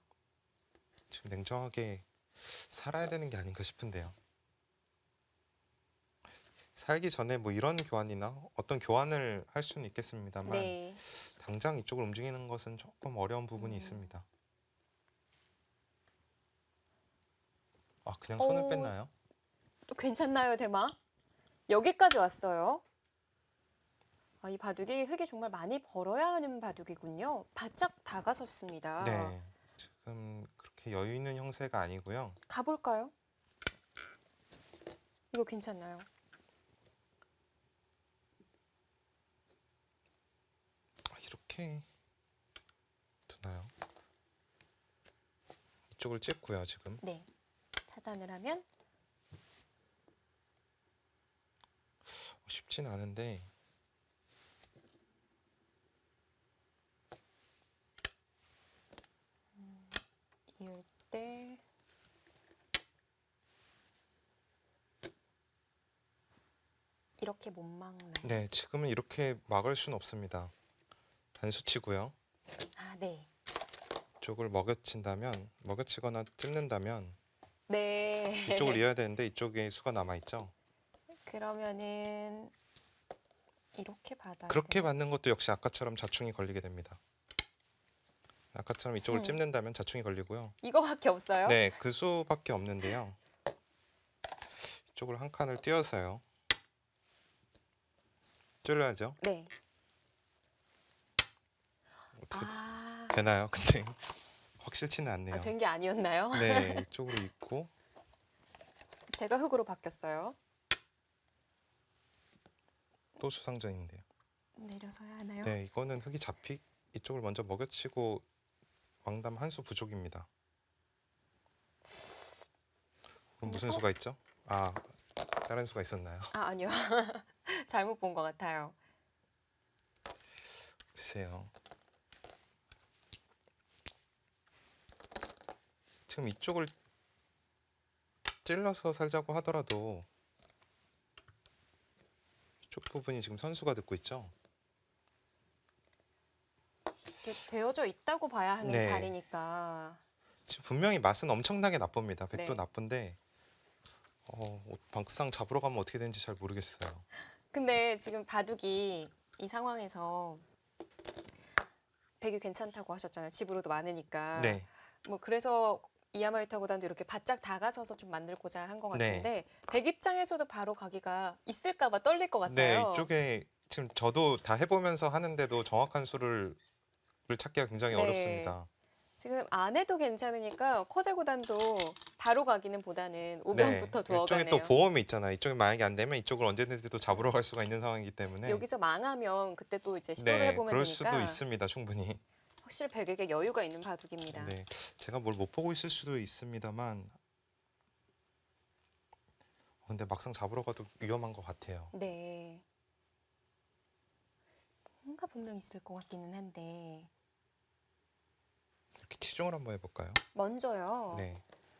지금 냉정하게 살아야 되는 게 아닌가 싶은데요. 살기 전에 뭐 이런 교환이나 어떤 교환을 할 수는 있겠습니다만 네. 당장 이쪽을 움직이는 것은 조금 어려운 부분이 있습니다. 아, 그냥 손을 오. 뺐나요? 또 괜찮나요, 대마? 여기까지 왔어요. 아, 이 바둑이 흙이 정말 많이 벌어야 하는 바둑이군요. 바짝 다가섰습니다. 네. 지금 그렇게 여유 있는 형세가 아니고요. 가볼까요? 이거 괜찮나요? 이렇게 두나요? 이쪽을 찍고요, 지금. 네. 차단을 하면 쉽진 않은데 이을 때 이렇게 못 막나요? 네, 지금은 이렇게 막을 수는 없습니다. 단수치고요. 아, 네. 이쪽을 먹여치거나 찝는다면 네. 이쪽을 이어야 되는데 이쪽에 수가 남아있죠. 그러면은 이렇게 받아야 그렇게 돼요? 받는 것도 역시 아까처럼 자충이 걸리게 됩니다. 아까처럼 이쪽을 찝는다면 자충이 걸리고요. 이거밖에 없어요? 네, 그 수밖에 없는데요. 이쪽을 한 칸을 띄어서요. 찔러야죠. 네. 어떻게 아, 되나요? 근데 확실치는 않네요. 된 게 아니었나요? 네, 이쪽으로 있고 제가 흙으로 바뀌었어요. 또 수상전인데요. 내려서 해야 하나요? 네, 이거는 흙이 이쪽을 먼저 먹여치고 왕담 한 수 부족입니다. 그럼 무슨 수가 있죠? 아, 다른 수가 있었나요? 아, 아니요. 잘못 본 것 같아요. 글쎄요. 지금 이쪽을 찔러서 살자고 하더라도 이쪽 부분이 지금 선수가 듣고 있죠? 이게 되어져 있다고 봐야 하는 네. 자리니까. 지금 분명히 맛은 엄청나게 나쁩니다. 백도 네. 나쁜데 막상 잡으러 가면 어떻게 되는지 잘 모르겠어요. 근데 지금 바둑이 이 상황에서 백이 괜찮다고 하셨잖아요. 집으로도 많으니까. 네, 뭐 그래서 이야마유타고단도 이렇게 바짝 다가서서 좀 만들고자 한 것 네. 같은데 백 입장에서도 바로 가기가 있을까봐 떨릴 것 네, 같아요. 이쪽에 지금 저도 다 해보면서 하는데도 정확한 수를 찾기가 굉장히 네. 어렵습니다. 지금 안 해도 괜찮으니까 커제구단도 바로 가기는 보다는 네, 5번부터 이쪽에 두어가네요. 또 보험이 있잖아요. 이쪽에 만약에 안 되면 이쪽을 언제든지 또 잡으러 갈 수가 있는 상황이기 때문에 여기서 망하면 그때 또 이제 시도를 네, 해보면 그럴 되니까 수도 있습니다. 충분히. 확실히 백에게 여유가 있는 바둑입니다. 네, 제가 뭘 못 보고 있을 수도 있습니다만 근데 막상 잡으러 가도 위험한 것 같아요. 네. 뭔가 분명 있을 것 같기는 한데 이렇게 치중을 한번 해볼까요? 먼저요. 네,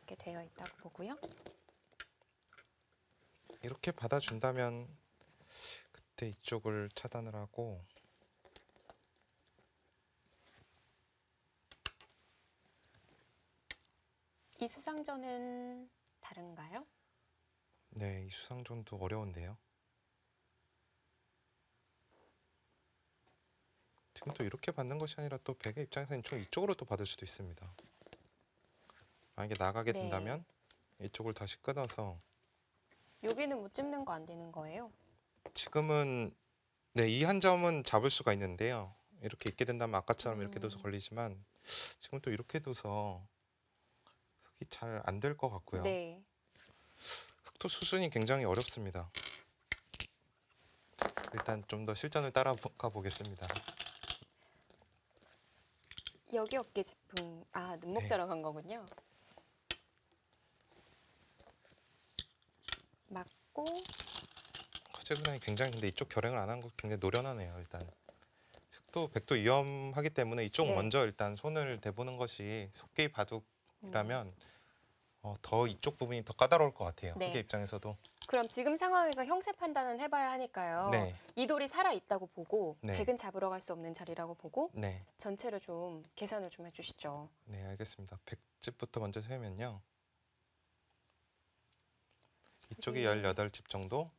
이렇게 되어 있다고 보고요. 이렇게 받아준다면 그때 이쪽을 차단을 하고 이 수상전은 다른가요? 네, 이 수상전도 어려운데요. 지금 또 이렇게 받는 것이 아니라 또 백의 입장에서는 이쪽으로 또 받을 수도 있습니다. 만약에 나가게 네. 된다면 이쪽을 다시 끊어서 여기는 뭐 찝는 거 안 되는 거예요? 지금은 네, 이 한 점은 잡을 수가 있는데요. 이렇게 있게 된다면 아까처럼 이렇게 둬서 걸리지만 지금 또 이렇게 둬서 흙이 잘 안 될 것 같고요. 네. 흙도 수순이 굉장히 어렵습니다. 일단 좀 더 실전을 따라가 보겠습니다. 여기 어깨 짚은 눈목자로 간 거군요. 맞고 커제구단이 굉장히 근데 이쪽 결행을 안 한 거 굉장히 노련하네요. 일단 흙도 백도 위험하기 때문에 이쪽 네. 먼저 일단 손을 대보는 것이 속개의 바둑이라면 더 이쪽 부분이 더 까다로울 것 같아요. 네. 흙의 입장에서도. 그럼 지금 상황에서 형세 판단은 해봐야 하니까요. 네. 이 돌이 살아있다고 보고 네. 백은 잡으러 갈 수 없는 자리라고 보고 네. 전체를 좀 계산을 좀 해주시죠. 네, 알겠습니다. 100집부터 먼저 세면요. 이쪽이 네. 18집 정도.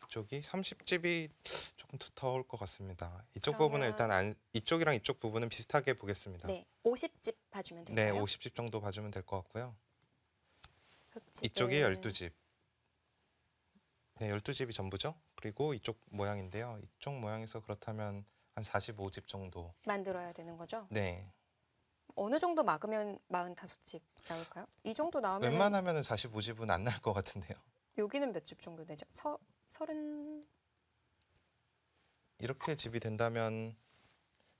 이쪽이 30집이 조금 두터울 것 같습니다. 이쪽 부분은 일단 이쪽이랑 이쪽 부분은 비슷하게 보겠습니다. 네, 50집 봐주면 네, 될까요? 50집 정도 봐주면 될 것 같고요. 흙집은 이쪽이 12집. 네, 12집이 전부죠. 그리고 이쪽 모양인데요. 이쪽 모양에서 그렇다면 한 45집 정도. 만들어야 되는 거죠? 네. 어느 정도 막으면 45집 나올까요? 이 정도 나오면 웬만하면 45집은 안 날 것 같은데요. 여기는 몇 집 정도 되죠? 30... 이렇게 집이 된다면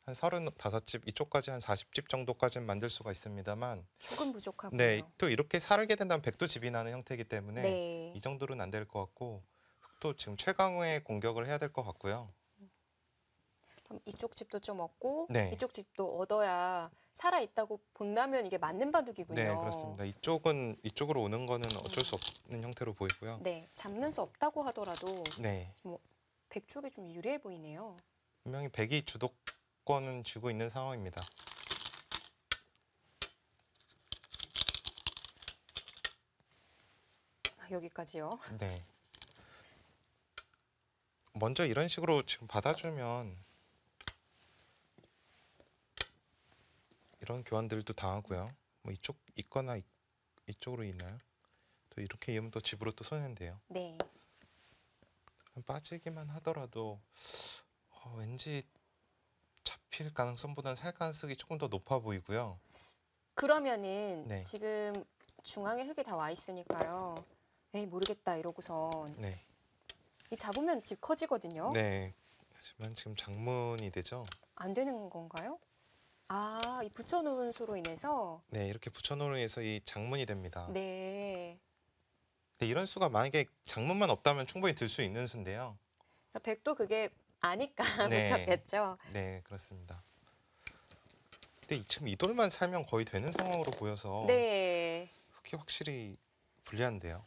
한 35집, 이쪽까지 한 40집 정도까지는 만들 수가 있습니다만 조금 부족하고요. 네, 또 이렇게 살게 된다면 백도 집이 나는 형태이기 때문에 네. 이 정도는 안 될 것 같고 또 지금 최강의 공격을 해야 될 것 같고요. 그럼 이쪽 집도 좀 얻고 네. 이쪽 집도 얻어야 살아있다고 본다면 이게 맞는 바둑이군요. 네, 그렇습니다. 이쪽으로 오는 거는 어쩔 수 없는 형태로 보이고요. 네, 잡는 수 없다고 하더라도 네, 백 쪽이 좀 유리해 보이네요. 분명히 백이 주도권은 쥐고 있는 상황입니다. 여기까지요. 네. 먼저 이런 식으로 지금 받아주면 이런 교환들도 당하고요. 뭐 이쪽 있거나 이쪽으로 있나요? 또 이렇게 이으면 또 집으로 또 손해인데요. 네. 빠지기만 하더라도 왠지 잡힐 가능성보다는 살 가능성이 조금 더 높아 보이고요. 그러면은 네. 지금 중앙에 흙이 다 와 있으니까요. 에이 모르겠다 이러고선 네. 이 잡으면 집 커지거든요. 네. 하지만 지금 장문이 되죠. 안 되는 건가요? 아, 이 붙여놓은 수로 인해서 네, 이렇게 붙여놓으면 해서 이 장문이 됩니다. 네. 근데 이런 수가 만약에 장문만 없다면 충분히 들 수 있는 수인데요. 그러니까 백도 그게 아니까 네. 붙였겠죠. 네, 그렇습니다. 근데 지금 이 돌만 살면 거의 되는 상황으로 보여서 네. 흙이 확실히 불리한데요.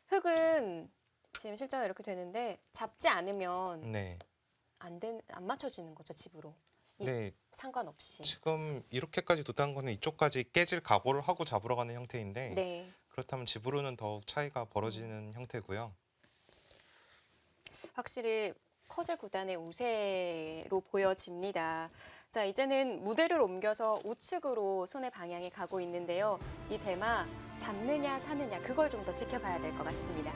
흙은 지금 실전에 이렇게 되는데 잡지 않으면 네. 안 맞춰지는 거죠, 집으로. 네, 상관없이. 지금 이렇게까지 뒀다는 거는 이쪽까지 깨질 각오를 하고 잡으러 가는 형태인데 네. 그렇다면 집으로는 더욱 차이가 벌어지는 형태고요. 확실히 커제 구단의 우세로 보여집니다. 자, 이제는 무대를 옮겨서 우측으로 손의 방향이 가고 있는데요. 이 대마 잡느냐 사느냐 그걸 좀 더 지켜봐야 될 것 같습니다.